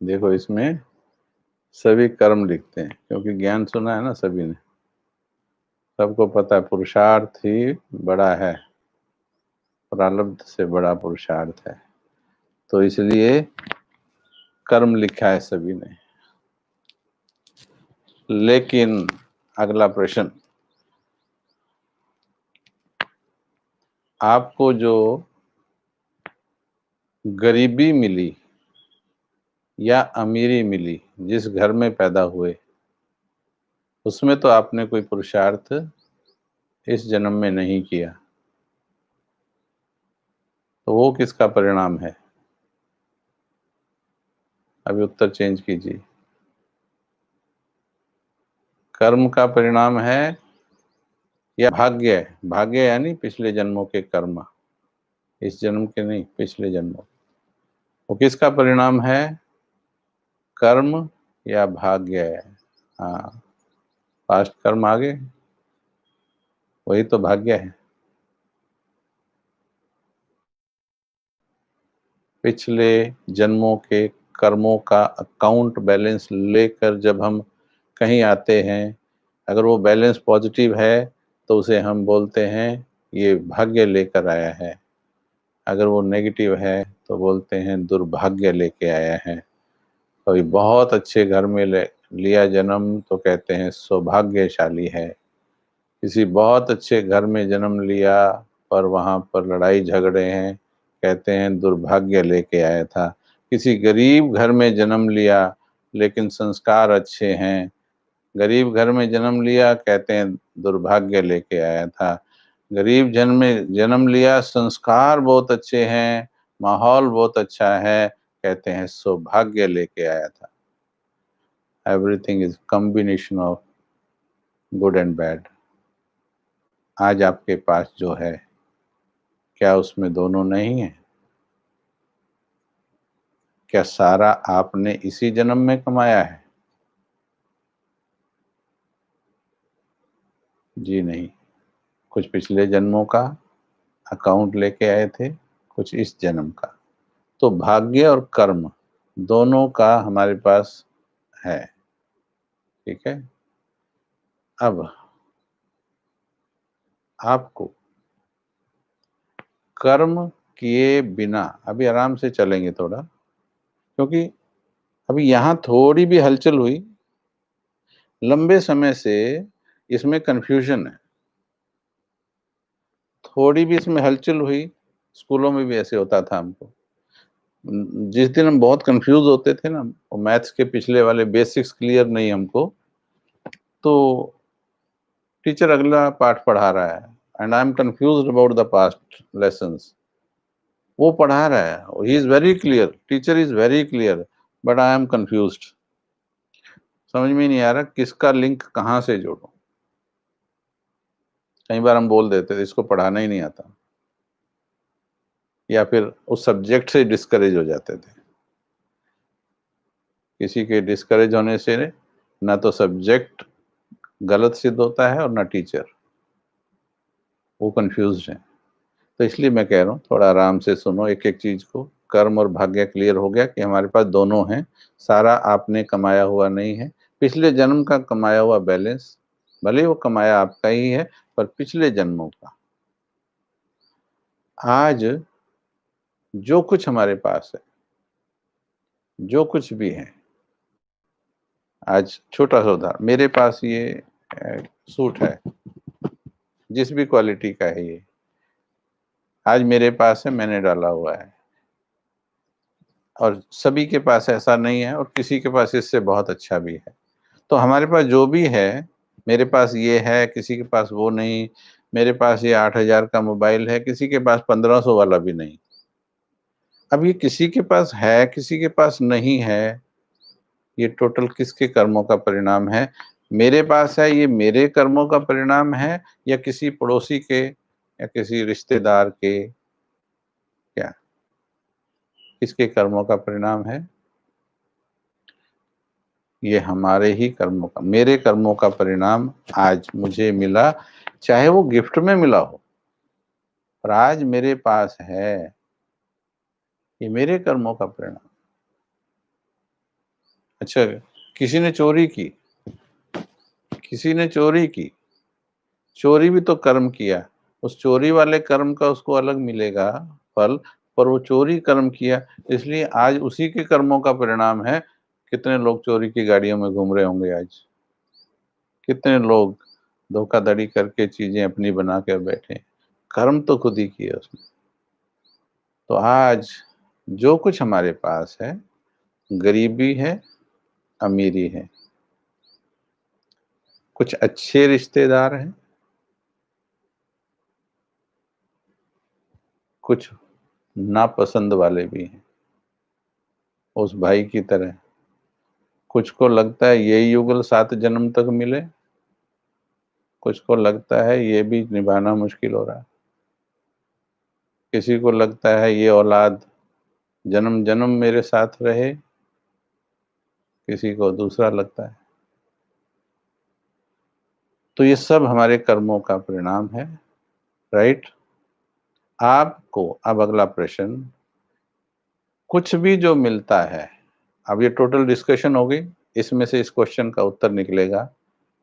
देखो, इसमें सभी कर्म लिखते हैं, क्योंकि ज्ञान सुना है ना सभी ने। सबको पता है पुरुषार्थ ही बड़ा है, प्रारब्ध से बड़ा पुरुषार्थ है। तो इसलिए कर्म लिखा है सभी ने। लेकिन अगला प्रश्न, आपको जो गरीबी मिली या अमीरी मिली, जिस घर में पैदा हुए, उसमें तो आपने कोई पुरुषार्थ इस जन्म में नहीं किया। तो वो किसका परिणाम है? अभी उत्तर चेंज कीजिए। कर्म का परिणाम है या भाग्य? भाग्य यानी पिछले जन्मों के कर्म, इस जन्म के नहीं, पिछले जन्मों। वो किसका परिणाम है? कर्म या भाग्य? हाँ, पास्ट कर्म आगे, वही तो भाग्य है। पिछले जन्मों के कर्मों का अकाउंट बैलेंस लेकर जब हम कहीं आते हैं, अगर वो बैलेंस पॉजिटिव है, तो उसे हम बोलते हैं ये भाग्य लेकर आया है। अगर वो नेगेटिव है, तो बोलते हैं दुर्भाग्य लेके आया है। कभी बहुत अच्छे घर में लिया जन्म तो कहते हैं सौभाग्यशाली है, किसी बहुत अच्छे घर में जन्म लिया पर वहाँ पर लड़ाई झगड़े हैं, कहते हैं दुर्भाग्य लेके आया था। किसी गरीब घर में जन्म लिया लेकिन संस्कार अच्छे हैं, गरीब घर में जन्म लिया कहते हैं दुर्भाग्य लेके आया था। गरीब जन्म लिया, संस्कार बहुत अच्छे हैं, माहौल बहुत अच्छा है, कहते हैं सौभाग्य लेके आया था। Everything is combination of good and bad. आज आपके पास जो है, क्या उसमें दोनों नहीं है? क्या सारा आपने इसी जन्म में कमाया है? जी नहीं, कुछ पिछले जन्मों का अकाउंट लेके आए थे, कुछ इस जन्म का। तो भाग्य और कर्म दोनों का हमारे पास है, ठीक है। अब आपको कर्म किए बिना अभी आराम से चलेंगे थोड़ा, क्योंकि अभी यहाँ थोड़ी भी हलचल हुई, लंबे समय से इसमें कन्फ्यूजन है। थोड़ी भी इसमें हलचल हुई, स्कूलों में भी ऐसे होता था हमको। जिस दिन हम बहुत कंफ्यूज होते थे ना, वो मैथ्स के पिछले वाले बेसिक्स क्लियर नहीं हमको, तो टीचर अगला पाठ पढ़ा रहा है and I am confused about the past lessons. वो पढ़ा रहा है, he is very clear, teacher is very clear, but I am confused. समझ में नहीं आ रहा किसका लिंक कहाँ से जोड़ो। कई बार हम बोल देते थे इसको पढ़ाना ही नहीं आता, या फिर उस सब्जेक्ट से डिस्करेज हो जाते थे। किसी के डिस्करेज होने से ना तो सब्जेक्ट गलत सिद्ध होता है और ना टीचर, वो कंफ्यूज्ड है। तो इसलिए मैं कह रहा हूँ थोड़ा आराम से सुनो एक एक चीज को। कर्म और भाग्य क्लियर हो गया कि हमारे पास दोनों हैं, सारा आपने कमाया हुआ नहीं है, पिछले जन्म का कमाया हुआ बैलेंस, भले वो कमाया आपका ही है पर पिछले जन्मों का। आज जो कुछ हमारे पास है, जो कुछ भी है, आज छोटा सा उदाहरण, मेरे पास ये सूट है, जिस भी क्वालिटी का है ये, आज मेरे पास है, मैंने डाला हुआ है, और सभी के पास ऐसा नहीं है और किसी के पास इससे बहुत अच्छा भी है। तो हमारे पास जो भी है, मेरे पास ये है, किसी के पास वो नहीं, मेरे पास ये 8,000 का मोबाइल है, किसी के पास 1500 वाला भी नहीं। अब ये किसी के पास है, किसी के पास नहीं है, ये टोटल किसके कर्मों का परिणाम है? मेरे पास है, ये मेरे कर्मों का परिणाम है या किसी पड़ोसी के या किसी रिश्तेदार के? क्या किसके कर्मों का परिणाम है? ये हमारे ही कर्मों का, मेरे कर्मों का परिणाम आज मुझे मिला, चाहे वो गिफ्ट में मिला हो, पर आज मेरे पास है, ये मेरे कर्मों का परिणाम। अच्छा, किसी ने चोरी की, किसी ने चोरी की, चोरी भी तो कर्म किया, उस चोरी वाले कर्म का उसको अलग मिलेगा फल, पर वो चोरी कर्म किया, इसलिए आज उसी के कर्मों का परिणाम है। कितने लोग चोरी की गाड़ियों में घूम रहे होंगे आज, कितने लोग धोखाधड़ी करके चीजें अपनी बना कर बैठे, कर्म तो खुद ही किए उसने। तो आज जो कुछ हमारे पास है, गरीबी है, अमीरी है, कुछ अच्छे रिश्तेदार हैं, कुछ नापसंद वाले भी हैं, उस भाई की तरह। कुछ को लगता है यही युगल 7 जन्म तक मिले, कुछ को लगता है ये भी निभाना मुश्किल हो रहा है, किसी को लगता है ये औलाद जन्म जन्म मेरे साथ रहे, किसी को दूसरा लगता है। तो ये सब हमारे कर्मों का परिणाम है, राइट। आपको अब अगला प्रश्न, कुछ भी जो मिलता है, अब ये टोटल डिस्कशन हो गई, इसमें से इस क्वेश्चन का उत्तर निकलेगा,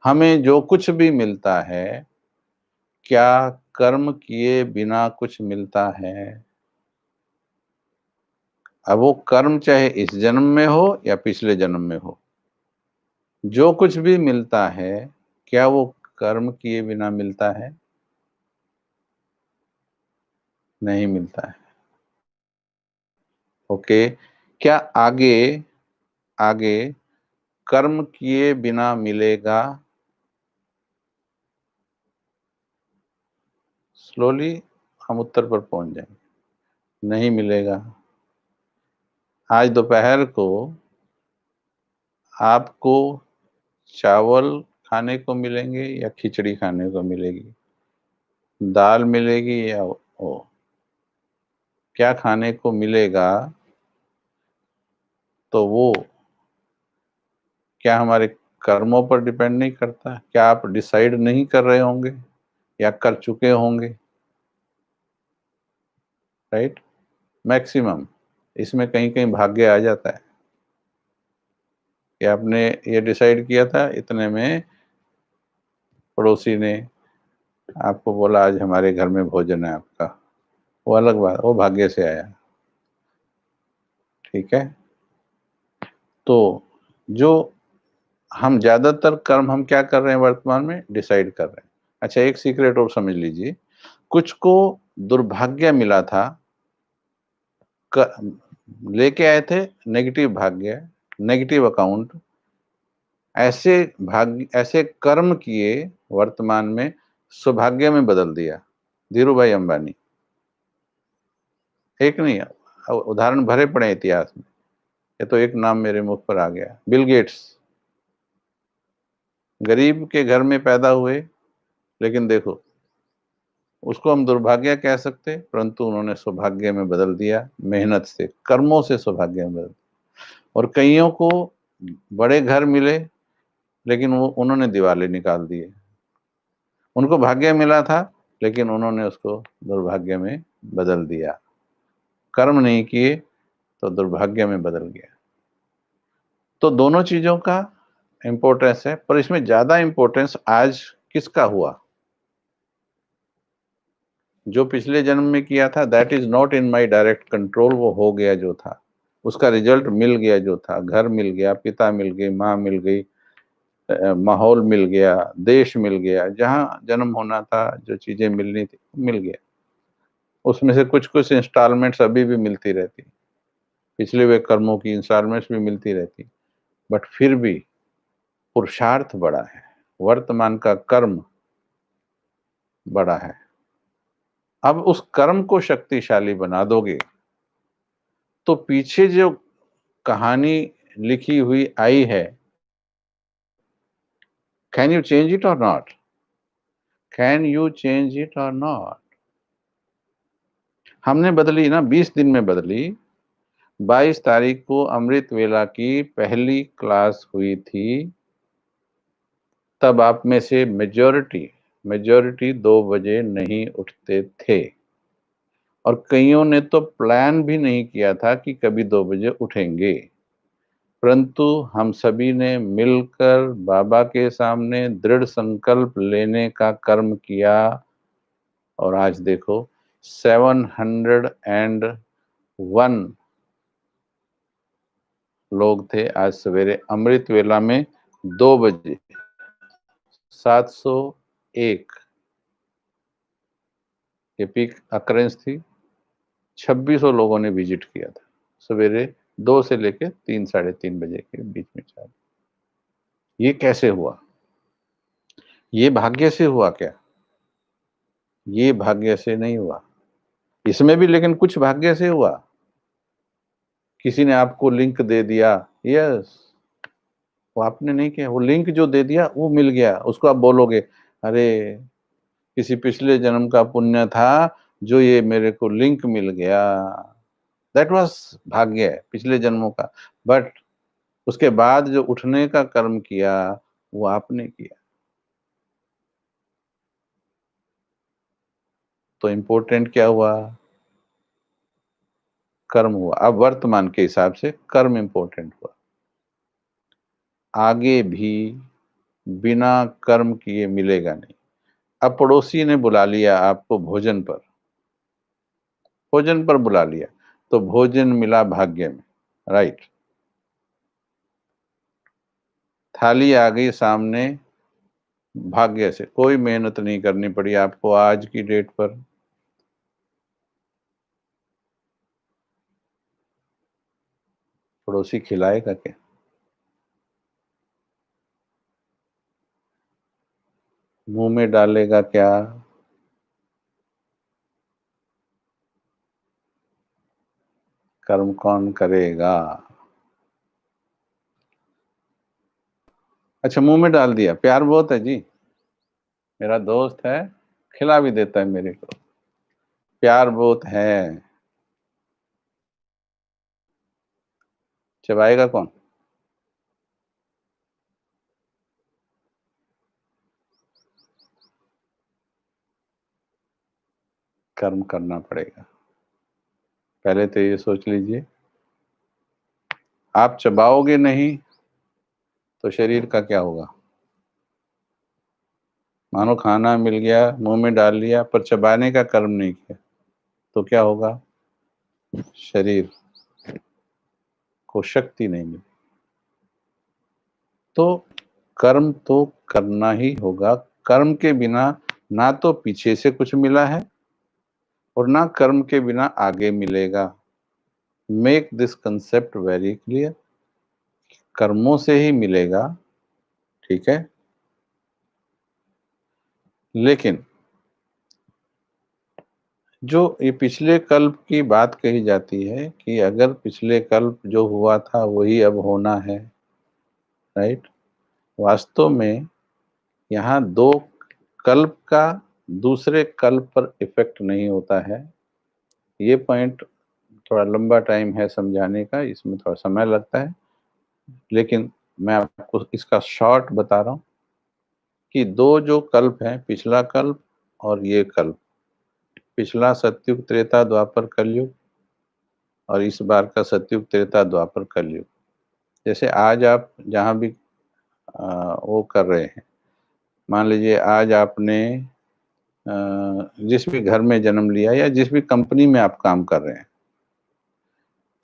हमें जो कुछ भी मिलता है, क्या कर्म किए बिना कुछ मिलता है? अब वो कर्म चाहे इस जन्म में हो या पिछले जन्म में हो, जो कुछ भी मिलता है, क्या वो कर्म किए बिना मिलता है? नहीं मिलता है। ओके, क्या आगे आगे कर्म किए बिना मिलेगा? स्लोली हम उत्तर पर पहुंच जाएंगे। नहीं मिलेगा। आज दोपहर को आपको चावल खाने को मिलेंगे या खिचड़ी खाने को मिलेगी? दाल मिलेगी या ओ क्या खाने को मिलेगा? तो वो क्या हमारे कर्मों पर डिपेंड नहीं करता? क्या आप डिसाइड नहीं कर रहे होंगे या कर चुके होंगे? राइट। मैक्सिमम इसमें कहीं कहीं भाग्य आ जाता है कि आपने ये डिसाइड किया था, इतने में पड़ोसी ने आपको बोला आज हमारे घर में भोजन है आपका, वो अलग बात, वो भाग्य से आया। ठीक है। तो जो हम ज्यादातर कर्म हम क्या कर रहे हैं वर्तमान में? डिसाइड कर रहे हैं। अच्छा, एक सीक्रेट और समझ लीजिए, कुछ को दुर्भाग्य मिला था, लेके आए थे नेगेटिव भाग्य, नेगेटिव अकाउंट, ऐसे भाग्य ऐसे कर्म किए वर्तमान में, सौभाग्य में बदल दिया। धीरू भाई अंबानी, एक नहीं, उदाहरण भरे पड़े इतिहास में, ये तो एक नाम मेरे मुख पर आ गया, बिल गेट्स। गरीब के घर में पैदा हुए, लेकिन देखो, उसको हम दुर्भाग्य कह सकते, परंतु उन्होंने सौभाग्य में बदल दिया, मेहनत से, कर्मों से सौभाग्य में बदल दिया। और कईयों को बड़े घर मिले, लेकिन वो उन्होंने दिवाले निकाल दिए। उनको भाग्य मिला था, लेकिन उन्होंने उसको दुर्भाग्य में बदल दिया। कर्म नहीं किए तो दुर्भाग्य में बदल गया। तो दोनों चीजों का इंपॉर्टेंस है, पर इसमें ज्यादा इंपॉर्टेंस आज किसका हुआ? जो पिछले जन्म में किया था, that is not in my direct control. वो हो गया जो था, उसका रिजल्ट मिल गया जो था, घर मिल गया, पिता मिल गई, माँ मिल गई, माहौल मिल गया, देश मिल गया, जहाँ जन्म होना था, जो चीजें मिलनी थी मिल गया। उसमें से कुछ कुछ इंस्टॉलमेंट्स अभी भी मिलती रहती, पिछले हुए कर्मों की इंस्टॉलमेंट्स भी मिलती रहती, बट फिर भी पुरुषार्थ बड़ा है, वर्तमान का कर्म बड़ा है। अब उस कर्म को शक्तिशाली बना दोगे तो पीछे जो कहानी लिखी हुई आई है, कैन यू चेंज इट और not? Can you change it और नॉट? हमने बदली ना, 20 दिन में बदली। 22 तारीख को अमृत वेला की पहली क्लास हुई थी, तब आप में से मेजॉरिटी 2 बजे नहीं उठते थे, और कईयों ने तो प्लान भी नहीं किया था कि कभी 2 बजे उठेंगे। परंतु हम सभी ने मिलकर बाबा के सामने दृढ़ संकल्प लेने का कर्म किया, और आज देखो 701 लोग थे आज सवेरे अमृत वेला में 2 बजे। 701 ये पीक अकरेंस थी। 2600 लोगों ने विजिट किया था सवेरे 2 से लेकर 3 साढ़े 3 बजे के बीच में। चार, ये कैसे हुआ? ये भाग्य से हुआ क्या? ये भाग्य से नहीं हुआ। इसमें भी लेकिन कुछ भाग्य से हुआ। किसी ने आपको लिंक दे दिया, यस, वो आपने नहीं किया, वो लिंक जो दे दिया वो मिल गया, उसको आप बोलोगे अरे किसी पिछले जन्म का पुण्य था जो ये मेरे को लिंक मिल गया। दैट वाज भाग्य पिछले जन्मों का। बट उसके बाद जो उठने का कर्म किया वो आपने किया। तो इंपॉर्टेंट क्या हुआ? कर्म हुआ। अब वर्तमान के हिसाब से कर्म इंपॉर्टेंट हुआ। आगे भी बिना कर्म किए मिलेगा नहीं। अब पड़ोसी ने बुला लिया आपको भोजन पर बुला लिया, तो भोजन मिला भाग्य में, राइट। थाली आ गई सामने भाग्य से, कोई मेहनत नहीं करनी पड़ी आपको आज की डेट पर। पड़ोसी खिलाएगा क्या? मुंह में डालेगा क्या? कर्म कौन करेगा? अच्छा, मुंह में डाल दिया, प्यार बहुत है जी, मेरा दोस्त है, खिला भी देता है मेरे को, प्यार बहुत है। चबाएगा कौन? कर्म करना पड़ेगा, पहले तो ये सोच लीजिए। आप चबाओगे नहीं तो शरीर का क्या होगा? मानो खाना मिल गया, मुंह में डाल लिया, पर चबाने का कर्म नहीं किया, तो क्या होगा? शरीर को शक्ति नहीं मिली। तो कर्म तो करना ही होगा। कर्म के बिना ना तो पीछे से कुछ मिला है और ना कर्म के बिना आगे मिलेगा। Make this concept very clear. कर्मों से ही मिलेगा, ठीक है, लेकिन जो ये पिछले कल्प की बात कही जाती है कि अगर पिछले कल्प जो हुआ था वही अब होना है, राइट, वास्तव में यहाँ दो कल्प का दूसरे कल्प पर इफेक्ट नहीं होता है। ये पॉइंट थोड़ा लंबा टाइम है समझाने का, इसमें थोड़ा समय लगता है, लेकिन मैं आपको इसका शॉर्ट बता रहा हूँ कि दो जो कल्प हैं, पिछला कल्प और ये कल्प, पिछला सतयुग त्रेता द्वापर कलयुग और इस बार का सतयुग त्रेता द्वापर कलयुग। जैसे आज आप जहाँ भी वो कर रहे हैं, मान लीजिए आज आपने जिस भी घर में जन्म लिया या जिस भी कंपनी में आप काम कर रहे हैं,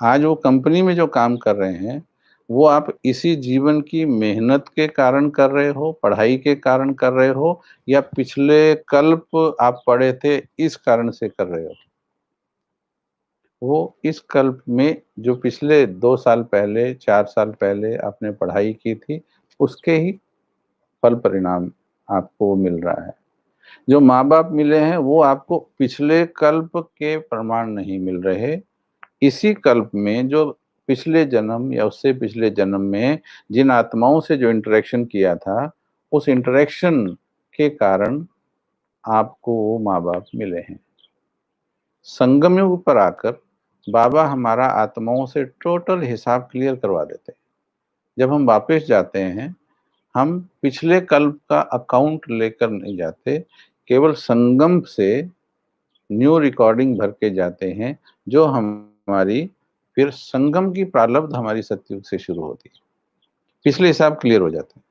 आज वो कंपनी में जो काम कर रहे हैं वो आप इसी जीवन की मेहनत के कारण कर रहे हो, पढ़ाई के कारण कर रहे हो, या पिछले कल्प आप पढ़े थे इस कारण से कर रहे हो? वो इस कल्प में जो पिछले 2 साल पहले 4 साल पहले आपने पढ़ाई की थी उसके ही फल परिणाम आपको मिल रहा है। जो माँ बाप मिले हैं वो आपको पिछले कल्प के प्रमाण नहीं मिल रहे, इसी कल्प में जो पिछले जन्म या उससे पिछले जन्म में जिन आत्माओं से जो इंटरेक्शन किया था उस इंटरेक्शन के कारण आपको वो माँ बाप मिले हैं। संगम युग पर आकर बाबा हमारा आत्माओं से टोटल हिसाब क्लियर करवा देते हैं। जब हम वापस जाते हैं, हम पिछले कल्प का अकाउंट लेकर नहीं जाते, केवल संगम से न्यू रिकॉर्डिंग भर के जाते हैं, जो हमारी फिर संगम की प्रारब्ध हमारी सतयुग से शुरू होती है, पिछले हिसाब क्लियर हो जाते हैं।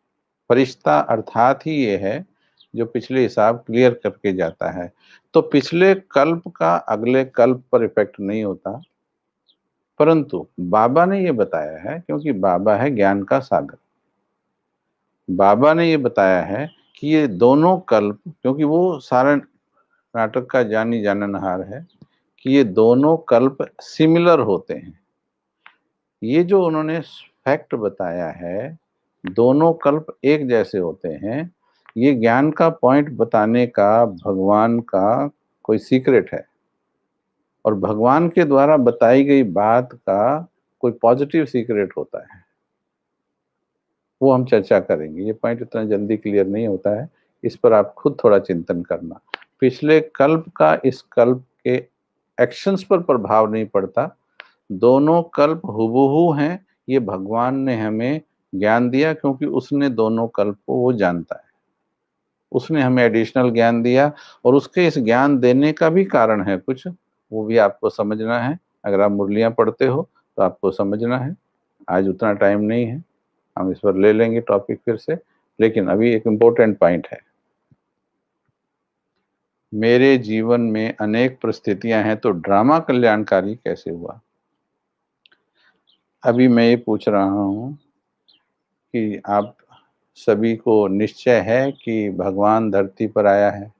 फरिश्ता अर्थात ही ये है जो पिछले हिसाब क्लियर करके जाता है। तो पिछले कल्प का अगले कल्प पर इफेक्ट नहीं होता, परंतु बाबा ने ये बताया है, क्योंकि बाबा है ज्ञान का सागर, बाबा ने ये बताया है कि ये दोनों कल्प, क्योंकि वो सारा नाटक का जानी जाननहार है, कि ये दोनों कल्प सिमिलर होते हैं। ये जो उन्होंने फैक्ट बताया है, दोनों कल्प एक जैसे होते हैं, ये ज्ञान का पॉइंट बताने का भगवान का कोई सीक्रेट है, और भगवान के द्वारा बताई गई बात का कोई पॉजिटिव सीक्रेट होता है, वो हम चर्चा करेंगे। ये पॉइंट इतना जल्दी क्लियर नहीं होता है, इस पर आप खुद थोड़ा चिंतन करना। पिछले कल्प का इस कल्प के एक्शंस पर प्रभाव नहीं पड़ता, दोनों कल्प हुबहू हैं, ये भगवान ने हमें ज्ञान दिया क्योंकि उसने दोनों कल्प को वो जानता है, उसने हमें एडिशनल ज्ञान दिया, और उसके इस ज्ञान देने का भी कारण है कुछ, वो भी आपको समझना है। अगर आप मुरलियां पढ़ते हो तो आपको समझना है, आज उतना टाइम नहीं है, हम इस पर ले लेंगे टॉपिक फिर से, लेकिन अभी एक इम्पोर्टेंट पॉइंट है। मेरे जीवन में अनेक परिस्थितियां हैं, तो ड्रामा कल्याणकारी कैसे हुआ? अभी मैं ये पूछ रहा हूँ कि आप सभी को निश्चय है कि भगवान धरती पर आया है?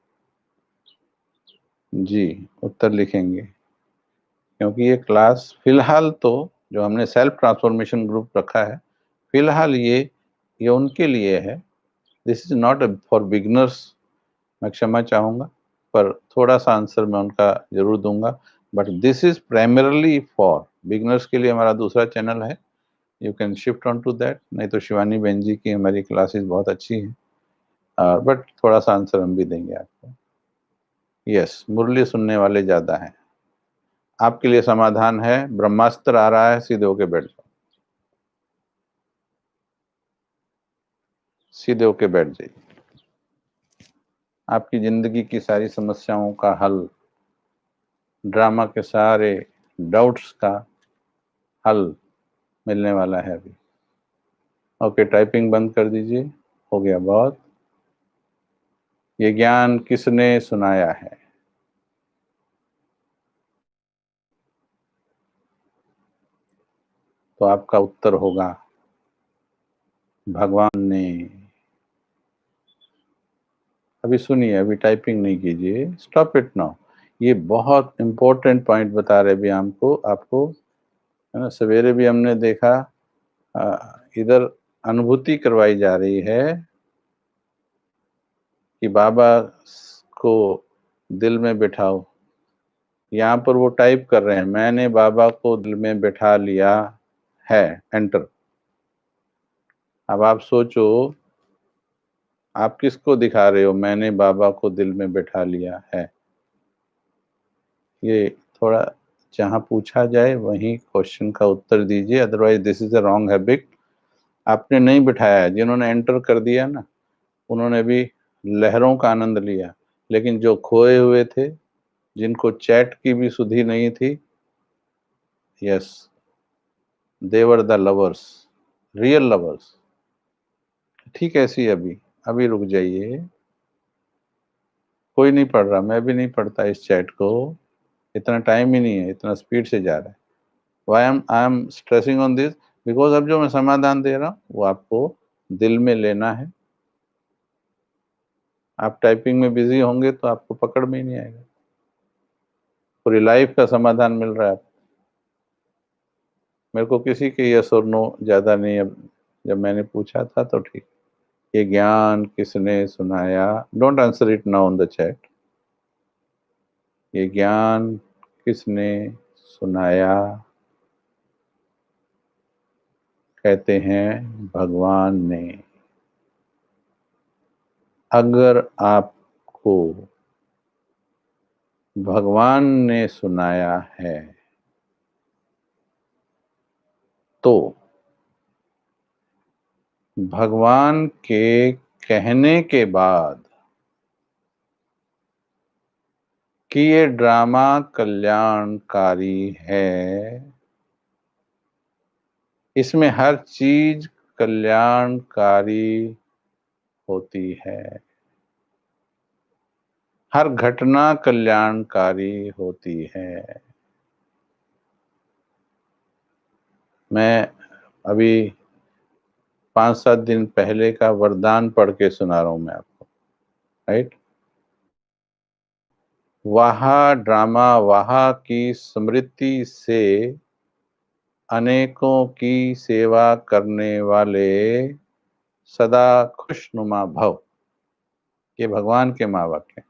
जी, उत्तर लिखेंगे। क्योंकि ये क्लास फिलहाल तो जो हमने सेल्फ ट्रांसफॉर्मेशन ग्रुप रखा है, फिलहाल ये उनके लिए है। This is not for beginners. मैं क्षमा चाहूँगा, पर थोड़ा-सा आंसर मैं उनका ज़रूर दूँगा। But this is primarily for beginners के लिए हमारा दूसरा चैनल है। You can shift on to that. नहीं तो शिवानी बहन जी की हमारी क्लासेस बहुत अच्छी हैं। बट थोड़ा-सा आंसर हम भी देंगे आपको। यस, मुरली सुनने वाले ज़्यादा हैं। आपके लिए समाधान है, ब्रह्मास्त्र आ रहा है, सीधे होके बैठ जाओ। सीधे होके बैठ जाइए। आपकी ज़िंदगी की सारी समस्याओं का हल, ड्रामा के सारे डाउट्स का हल मिलने वाला है अभी। ओके, टाइपिंग बंद कर दीजिए। हो गया बहुत। ये ज्ञान किसने सुनाया है? तो आपका उत्तर होगा भगवान ने। अभी सुनिए, अभी टाइपिंग नहीं कीजिए, स्टॉप इट नाउ। ये बहुत इंपॉर्टेंट पॉइंट बता रहे भी हमको आपको, है ना। सवेरे भी हमने देखा, इधर अनुभूति करवाई जा रही है कि बाबा को दिल में बिठाओ। यहाँ पर वो टाइप कर रहे हैं, मैंने बाबा को दिल में बिठा लिया है, एंटर। अब आप सोचो, आप किसको दिखा रहे हो मैंने बाबा को दिल में बिठा लिया है? ये थोड़ा जहाँ पूछा जाए वहीं क्वेश्चन का उत्तर दीजिए, otherwise this is a wrong habit. आपने नहीं बिठाया है, जिन्होंने एंटर कर दिया ना, उन्होंने भी लहरों का आनंद लिया। लेकिन जो खोए हुए थे, जिनको चैट की भी सुधि नहीं थी, yes, they were the lovers, real lovers. ठीक है, ऐसी अभी रुक जाइए। कोई नहीं पढ़ रहा, मैं भी नहीं पढ़ता इस चैट को। इतना टाइम ही नहीं है, इतना स्पीड से जा रहा है। Why I am stressing on this, because अब जो मैं समाधान दे रहा हूँ वो आपको दिल में लेना है। आप टाइपिंग में बिजी होंगे तो आपको पकड़ में ही नहीं आएगा। पूरी लाइफ का समाधान मिल रहा है आपको। मेरे को किसी के यस और नो ज्यादा नहीं। अब जब मैंने पूछा था तो ठीक। ये ज्ञान किसने सुनाया? Don't answer it now on the chat. ये ज्ञान किसने सुनाया? कहते हैं भगवान ने। अगर आपको भगवान ने सुनाया है तो भगवान के कहने के बाद कि ये ड्रामा कल्याणकारी है, इसमें हर चीज कल्याणकारी होती है, हर घटना कल्याणकारी होती है। मैं अभी 5-7 दिन पहले का वरदान पढ़ के सुना रहा हूं मैं आपको, राइट। वाह ड्रामा वाह की स्मृति से अनेकों की सेवा करने वाले सदा खुशनुमा भव। ये भगवान के माँ वाक्य,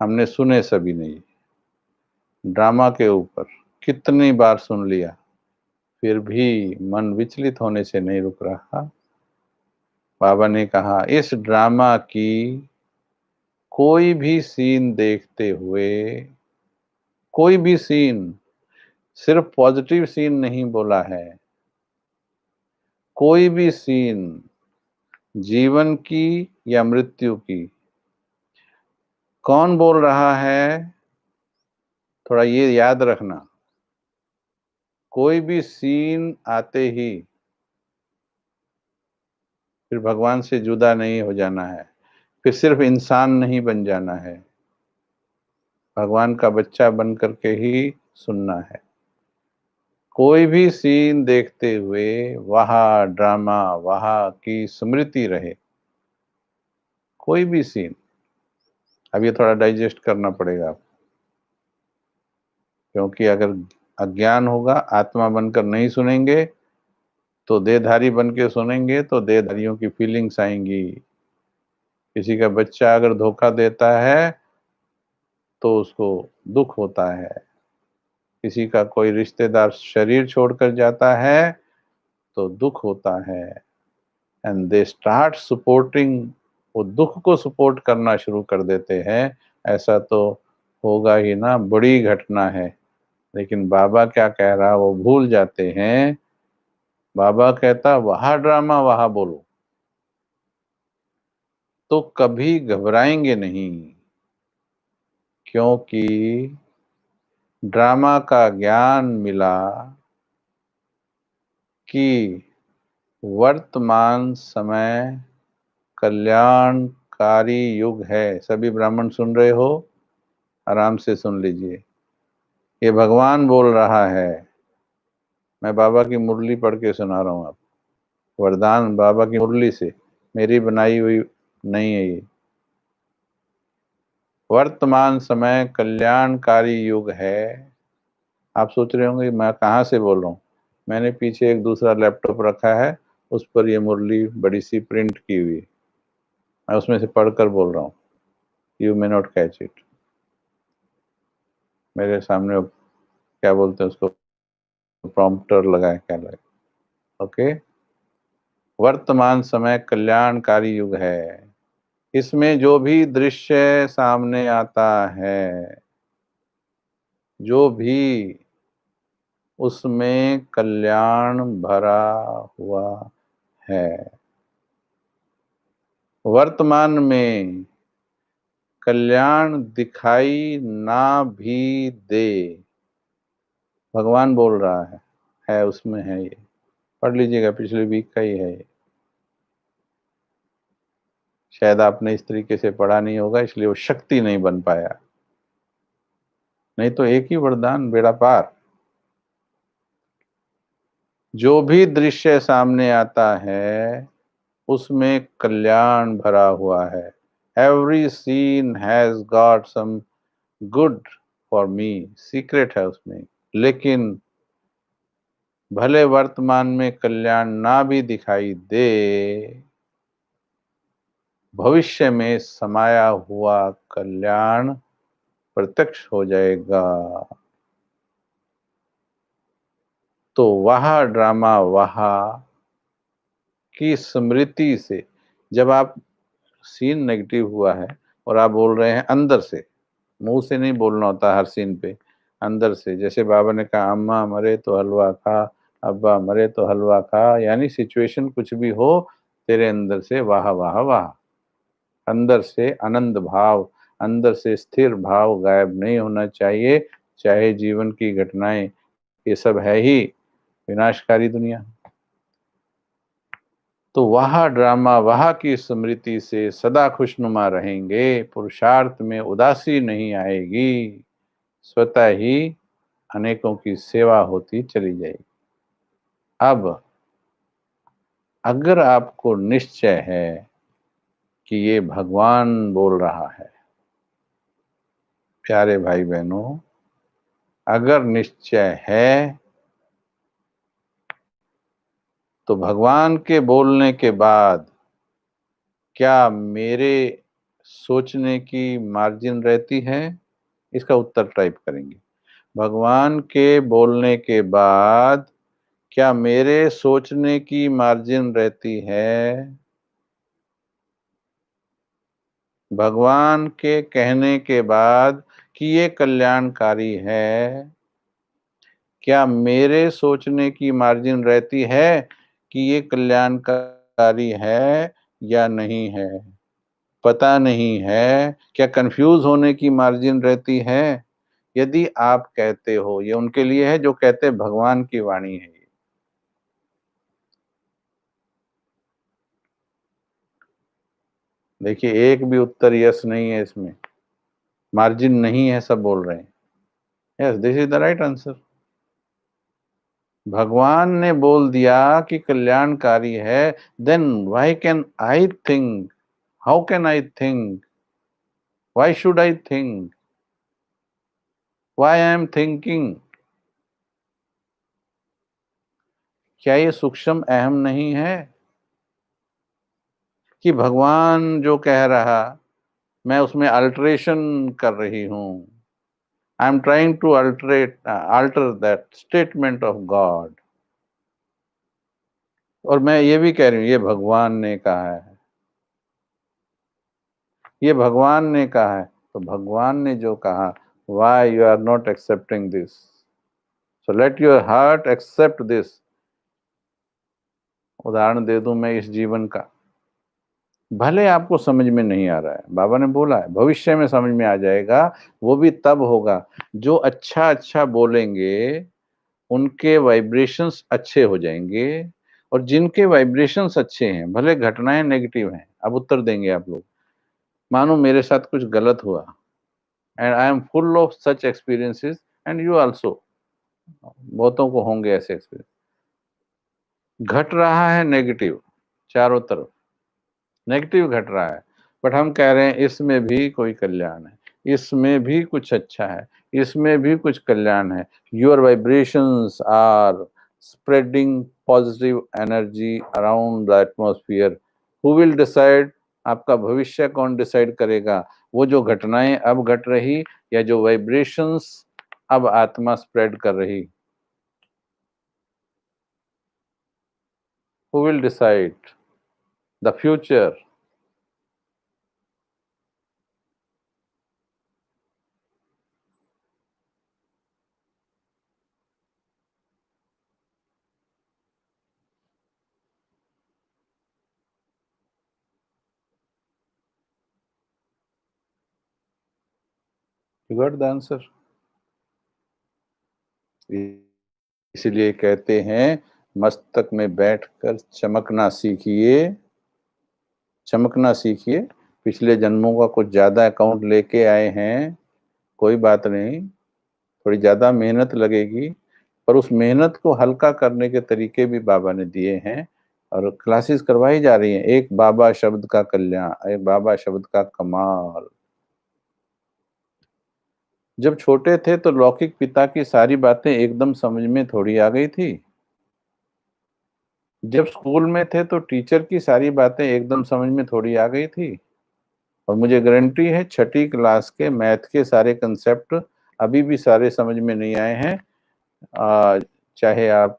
हमने सुने सभी नहीं। ड्रामा के ऊपर कितनी बार सुन लिया, फिर भी मन विचलित होने से नहीं रुक रहा। बाबा ने कहा, इस ड्रामा की कोई भी सीन देखते हुए, कोई भी सीन, सिर्फ पॉजिटिव सीन नहीं बोला है, कोई भी सीन, जीवन की या मृत्यु की। कौन बोल रहा है? थोड़ा ये याद रखना। कोई भी सीन आते ही फिर भगवान से जुदा नहीं हो जाना है, फिर सिर्फ इंसान नहीं बन जाना है। भगवान का बच्चा बन करके ही सुनना है। कोई भी सीन देखते हुए वहाँ ड्रामा, वहाँ की स्मृति रहे, कोई भी सीन। अब ये थोड़ा डाइजेस्ट करना पड़ेगा आपको, क्योंकि अगर अज्ञान होगा, आत्मा बनकर नहीं सुनेंगे तो देहधारी बन के सुनेंगे तो देहधारियों की फीलिंग्स आएंगी। किसी का बच्चा अगर धोखा देता है तो उसको दुख होता है। किसी का कोई रिश्तेदार शरीर छोड़कर जाता है तो दुख होता है। एंड दे स्टार्ट सपोर्टिंग, वो दुख को सपोर्ट करना शुरू कर देते हैं। ऐसा तो होगा ही ना, बड़ी घटना है। लेकिन बाबा क्या कह रहा, वो भूल जाते हैं। बाबा कहता वहां ड्रामा वहां बोलो, तो कभी घबराएंगे नहीं, क्योंकि ड्रामा का ज्ञान मिला कि वर्तमान समय कल्याणकारी युग है। सभी ब्राह्मण सुन रहे हो, आराम से सुन लीजिए। ये भगवान बोल रहा है, मैं बाबा की मुरली पढ़ के सुना रहा हूँ आपको। वरदान बाबा की मुरली से, मेरी बनाई हुई नहीं है ये। वर्तमान समय कल्याणकारी युग है। आप सोच रहे होंगे मैं कहाँ से बोल रहा हूँ। मैंने पीछे एक दूसरा लैपटॉप रखा है, उस पर ये मुरली बड़ी सी प्रिंट की हुई, मैं उसमें से पढ़कर बोल रहा हूँ। You may not catch it. मेरे सामने क्या बोलते हैं उसको, प्रॉम्प्टर लगा है, क्या लगा। ओके। वर्तमान समय कल्याणकारी युग है। इसमें जो भी दृश्य सामने आता है, जो भी, उसमें कल्याण भरा हुआ है। वर्तमान में कल्याण दिखाई ना भी दे, भगवान बोल रहा है उसमें है ये। पढ़ लीजिएगा, पिछले वीक का ही है ये। शायद आपने इस तरीके से पढ़ा नहीं होगा, इसलिए वो शक्ति नहीं बन पाया। नहीं तो एक ही वरदान, बेड़ा पार। जो भी दृश्य सामने आता है उसमें कल्याण भरा हुआ है। Every scene has got some good for me, secret है उसमें। लेकिन भले वर्तमान में कल्याण ना भी दिखाई दे, भविष्य में समाया हुआ कल्याण प्रत्यक्ष हो जाएगा। तो वह ड्रामा, वह की स्मृति से, जब आप, सीन नेगेटिव हुआ है और आप बोल रहे हैं अंदर से, मुंह से नहीं बोलना होता हर सीन पे, अंदर से। जैसे बाबा ने कहा अम्मा मरे तो हलवा खा, अब्बा मरे तो हलवा खा, यानी सिचुएशन कुछ भी हो, तेरे अंदर से वाह वाह वाह, अंदर से आनंद भाव, अंदर से स्थिर भाव गायब नहीं होना चाहिए। चाहे जीवन की घटनाएं, ये सब है ही विनाशकारी दुनिया। तो वह ड्रामा, वह की स्मृति से सदा खुशनुमा रहेंगे, पुरुषार्थ में उदासी नहीं आएगी, स्वतः ही अनेकों की सेवा होती चली जाएगी। अब अगर आपको निश्चय है कि ये भगवान बोल रहा है, प्यारे भाई बहनों, अगर निश्चय है तो भगवान के बोलने के बाद क्या मेरे सोचने की मार्जिन रहती है? इसका उत्तर टाइप करेंगे। भगवान के बोलने के बाद क्या मेरे सोचने की मार्जिन रहती है? भगवान के कहने के बाद कि ये कल्याणकारी है, क्या मेरे सोचने की मार्जिन रहती है कि ये कल्याणकारी है या नहीं है? पता नहीं है। क्या कंफ्यूज होने की मार्जिन रहती है? यदि आप कहते हो, ये उनके लिए है जो कहते हैं भगवान की वाणी है ये। देखिए एक भी उत्तर यस नहीं है इसमें। मार्जिन नहीं है, सब बोल रहे हैं। Yes, this is the right answer. भगवान ने बोल दिया कि कल्याणकारी है, then why can I think, how can I think, why should I think, why I am thinking? क्या ये सूक्ष्म अहम नहीं है कि भगवान जो कह रहा मैं उसमें अल्टरेशन कर रही हूं? I am trying to alter that statement of God. और मैं ये भी कह रही हूं ये भगवान ने कहा है, ये भगवान ने कहा है। तो भगवान ने जो कहा, why you are not accepting this? So let your heart accept this. उदाहरण दे दूं मैं इस जीवन का, भले आपको समझ में नहीं आ रहा है, बाबा ने बोला है भविष्य में समझ में आ जाएगा। वो भी तब होगा जो अच्छा अच्छा बोलेंगे उनके वाइब्रेशंस अच्छे हो जाएंगे, और जिनके वाइब्रेशंस अच्छे हैं, भले घटनाएं नेगेटिव हैं। अब उत्तर देंगे आप लोग। मानो मेरे साथ कुछ गलत हुआ, and I am full of such experiences, and you also, बहुतों को होंगे ऐसे एक्सपीरियंस। घट रहा है नेगेटिव, चारों तरफ नेगेटिव घट रहा है, बट हम कह रहे हैं इसमें भी कोई कल्याण है, इसमें भी कुछ अच्छा है, इसमें भी कुछ कल्याण है। Your vibrations are spreading positive energy around the atmosphere. Who will decide? आपका भविष्य कौन डिसाइड करेगा? वो जो घटनाएं अब घट रही, या जो वाइब्रेशंस अब आत्मा स्प्रेड कर रही? Who will decide the future? You got the answer? इसलिए कहते हैं मस्तक में बैठकर चमकना सीखिए, चमकना सीखिए। पिछले जन्मों का कुछ ज्यादा अकाउंट लेके आए हैं, कोई बात नहीं, थोड़ी ज्यादा मेहनत लगेगी, पर उस मेहनत को हल्का करने के तरीके भी बाबा ने दिए हैं, और क्लासेस करवाई जा रही हैं। एक बाबा शब्द का कल्याण, एक बाबा शब्द का कमाल। जब छोटे थे तो लौकिक पिता की सारी बातें एकदम समझ में थोड़ी आ गई थी। जब स्कूल में थे तो टीचर की सारी बातें एकदम समझ में थोड़ी आ गई थी। और मुझे गारंटी है छठी क्लास के मैथ के सारे कंसेप्ट अभी भी सारे समझ में नहीं आए हैं। चाहे आप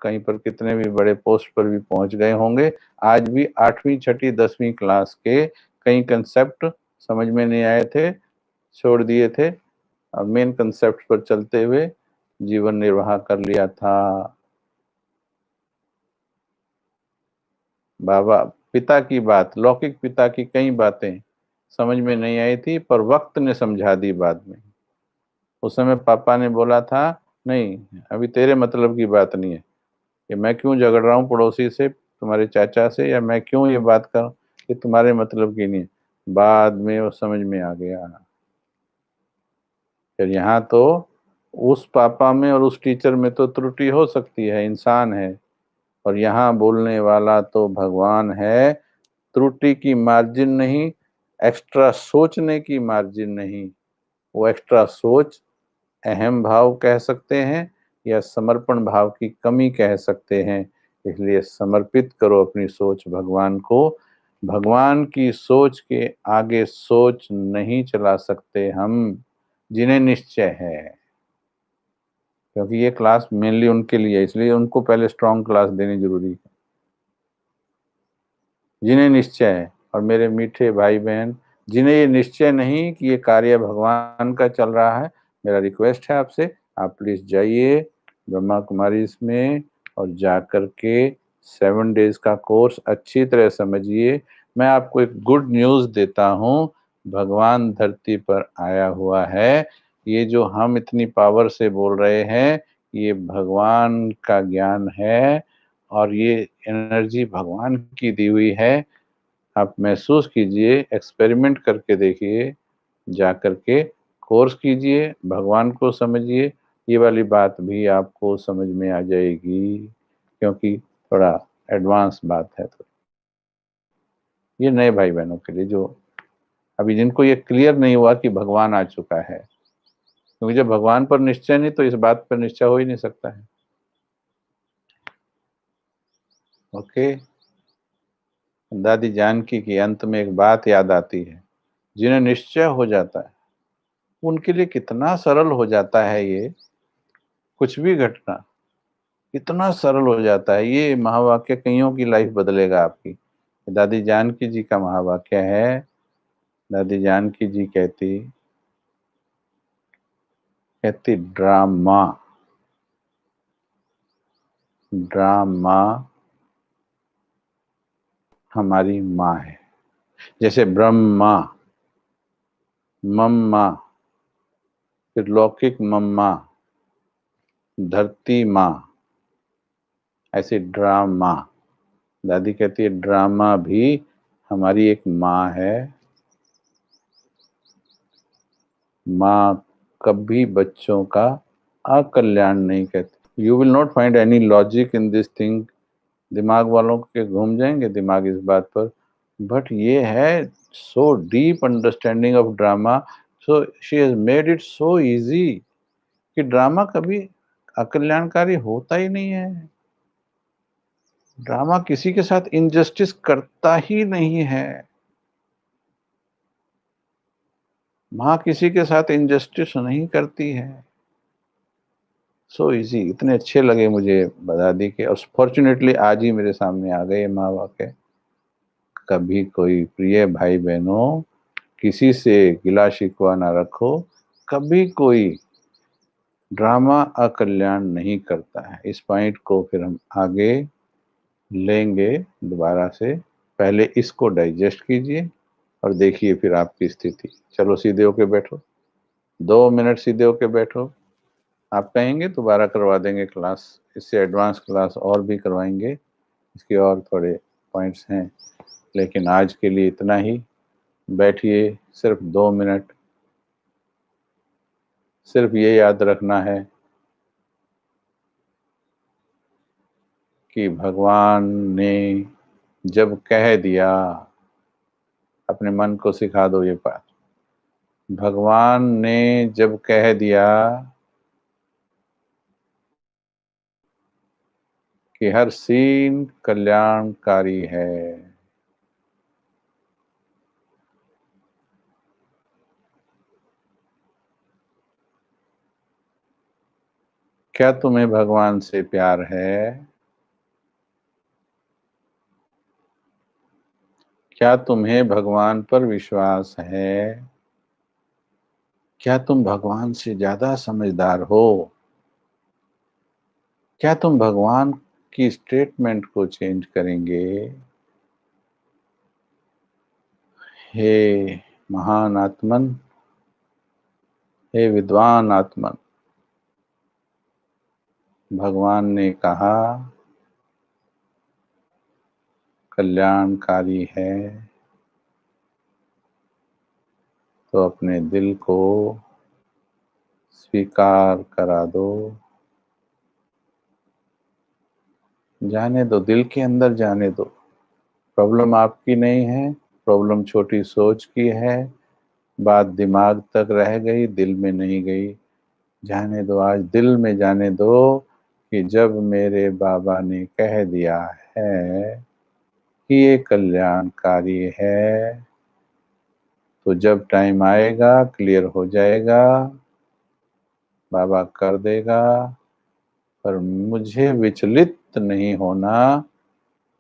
कहीं पर कितने भी बड़े पोस्ट पर भी पहुंच गए होंगे, आज भी 8वीं छठी 10वीं क्लास के कई कंसेप्ट समझ में नहीं आए थे, छोड़ दिए थे। मेन कंसेप्ट पर चलते हुए जीवन निर्वाह कर लिया था। बाबा पिता की बात, लौकिक पिता की कई बातें समझ में नहीं आई थी, पर वक्त ने समझा दी बाद में। उस समय पापा ने बोला था, नहीं अभी तेरे मतलब की बात नहीं है, कि मैं क्यों झगड़ रहा हूँ पड़ोसी से, तुम्हारे चाचा से, या मैं क्यों ये बात कर, कि तुम्हारे मतलब की नहीं है। बाद में वो समझ में आ गया। फिर यहाँ तो उस पापा में और उस टीचर में तो त्रुटि हो सकती है, इंसान है, और यहाँ बोलने वाला तो भगवान है। त्रुटि की मार्जिन नहीं, एक्स्ट्रा सोचने की मार्जिन नहीं। वो एक्स्ट्रा सोच अहम भाव कह सकते हैं, या समर्पण भाव की कमी कह सकते हैं। इसलिए समर्पित करो अपनी सोच भगवान को। भगवान की सोच के आगे सोच नहीं चला सकते हम, जिन्हें निश्चय है। क्योंकि ये क्लास मेनली उनके लिए है, इसलिए उनको पहले स्ट्रॉन्ग क्लास देनी जरूरी है। जिन्हें निश्चय है, और मेरे मीठे भाई बहन जिन्हें ये निश्चय नहीं कि ये कार्य भगवान का चल रहा है, मेरा रिक्वेस्ट है आपसे, आप प्लीज जाइए ब्रह्मा कुमारी इसमें, और जाकर के 7 डेज का कोर्स अच्छी तरह समझिए। मैं आपको एक गुड न्यूज़ देता हूँ, भगवान धरती पर आया हुआ है। ये जो हम इतनी पावर से बोल रहे हैं, ये भगवान का ज्ञान है, और ये एनर्जी भगवान की दी हुई है। आप महसूस कीजिए, एक्सपेरिमेंट करके देखिए। जा कर के कोर्स कीजिए, भगवान को समझिए, ये वाली बात भी आपको समझ में आ जाएगी, क्योंकि थोड़ा एडवांस बात है। तो ये नए भाई बहनों के लिए जो अभी जिनको ये क्लियर नहीं हुआ कि भगवान आ चुका है, क्योंकि जब भगवान पर निश्चय नहीं तो इस बात पर निश्चय हो ही नहीं सकता है। ओके। दादी जानकी की अंत में एक बात याद आती है, जिन्हें निश्चय हो जाता है उनके लिए कितना सरल हो जाता है, ये कुछ भी घटना इतना सरल हो जाता है। ये महावाक्य कईयों की लाइफ बदलेगा आपकी। दादी जानकी जी का महावाक्य है। दादी जानकी जी कहती कहती ड्रामा ड्रामा हमारी माँ है। जैसे ब्रह्मा, मम्मा, फिर लौकिक मम्मा, धरती माँ, ऐसे ड्रामा। दादी कहती है ड्रामा भी हमारी एक माँ है। माँ कभी बच्चों का अकल्याण नहीं कहती। You will not find any logic in this thing. दिमाग वालों के घूम जाएंगे दिमाग इस बात पर, बट ये है so deep understanding of drama. So she has made it so easy कि ड्रामा कभी अकल्याणकारी होता ही नहीं है। ड्रामा किसी के साथ इनजस्टिस करता ही नहीं है। माँ किसी के साथ इनजस्टिस नहीं करती है। सो इजी, इतने अच्छे लगे मुझे दादी के, और फॉर्चुनेटली आज ही मेरे सामने आ गए माँ वाके। कभी कोई प्रिय भाई बहनों किसी से गिला शिकवा ना रखो, कभी कोई ड्रामा अकल्याण नहीं करता है। इस पॉइंट को फिर हम आगे लेंगे दोबारा से। पहले इसको डाइजेस्ट कीजिए और देखिए फिर आपकी स्थिति। चलो सीधे होके बैठो, 2 मिनट सीधे होके बैठो। आप कहेंगे दोबारा करवा देंगे क्लास, इससे एडवांस क्लास और भी करवाएंगे, इसके और थोड़े पॉइंट्स हैं, लेकिन आज के लिए इतना ही। बैठिए सिर्फ 2 मिनट। सिर्फ ये याद रखना है कि भगवान ने जब कह दिया, अपने मन को सिखा दो ये बात, भगवान ने जब कह दिया कि हर सीन कल्याणकारी है, क्या तुम्हें भगवान से प्यार है? क्या तुम्हें भगवान पर विश्वास है? क्या तुम भगवान से ज्यादा समझदार हो? क्या तुम भगवान की स्टेटमेंट को चेंज करेंगे? हे महान आत्मन, हे विद्वान आत्मन, भगवान ने कहा कल्याणकारी है, तो अपने दिल को स्वीकार करा दो। जाने दो, दिल के अंदर जाने दो। प्रॉब्लम आपकी नहीं है, प्रॉब्लम छोटी सोच की है। बात दिमाग तक रह गई, दिल में नहीं गई। जाने दो, आज दिल में जाने दो कि जब मेरे बाबा ने कह दिया है कि ये कल्याणकारी है, तो जब टाइम आएगा क्लियर हो जाएगा, बाबा कर देगा। पर मुझे विचलित नहीं होना,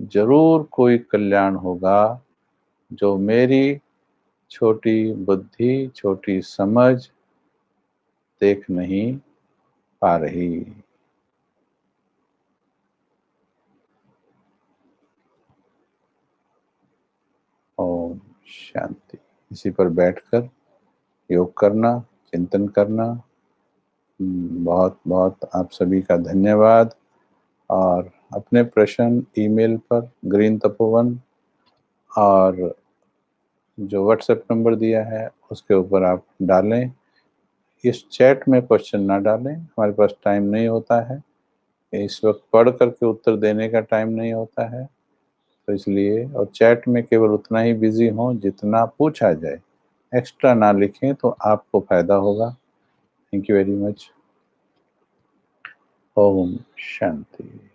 जरूर कोई कल्याण होगा जो मेरी छोटी बुद्धि, छोटी समझ देख नहीं पा रही। ओम शांति। इसी पर बैठकर योग करना, चिंतन करना। बहुत बहुत आप सभी का धन्यवाद। और अपने प्रश्न ईमेल पर ग्रीन तपोवन और जो व्हाट्सएप नंबर दिया है उसके ऊपर आप डालें। इस चैट में क्वेश्चन ना डालें, हमारे पास टाइम नहीं होता है, इस वक्त पढ़ करके उत्तर देने का टाइम नहीं होता है, तो इसलिए। और चैट में केवल उतना ही बिजी हों जितना पूछा जाए, एक्स्ट्रा ना लिखें तो आपको फायदा होगा। Thank you very much. Om Shanti.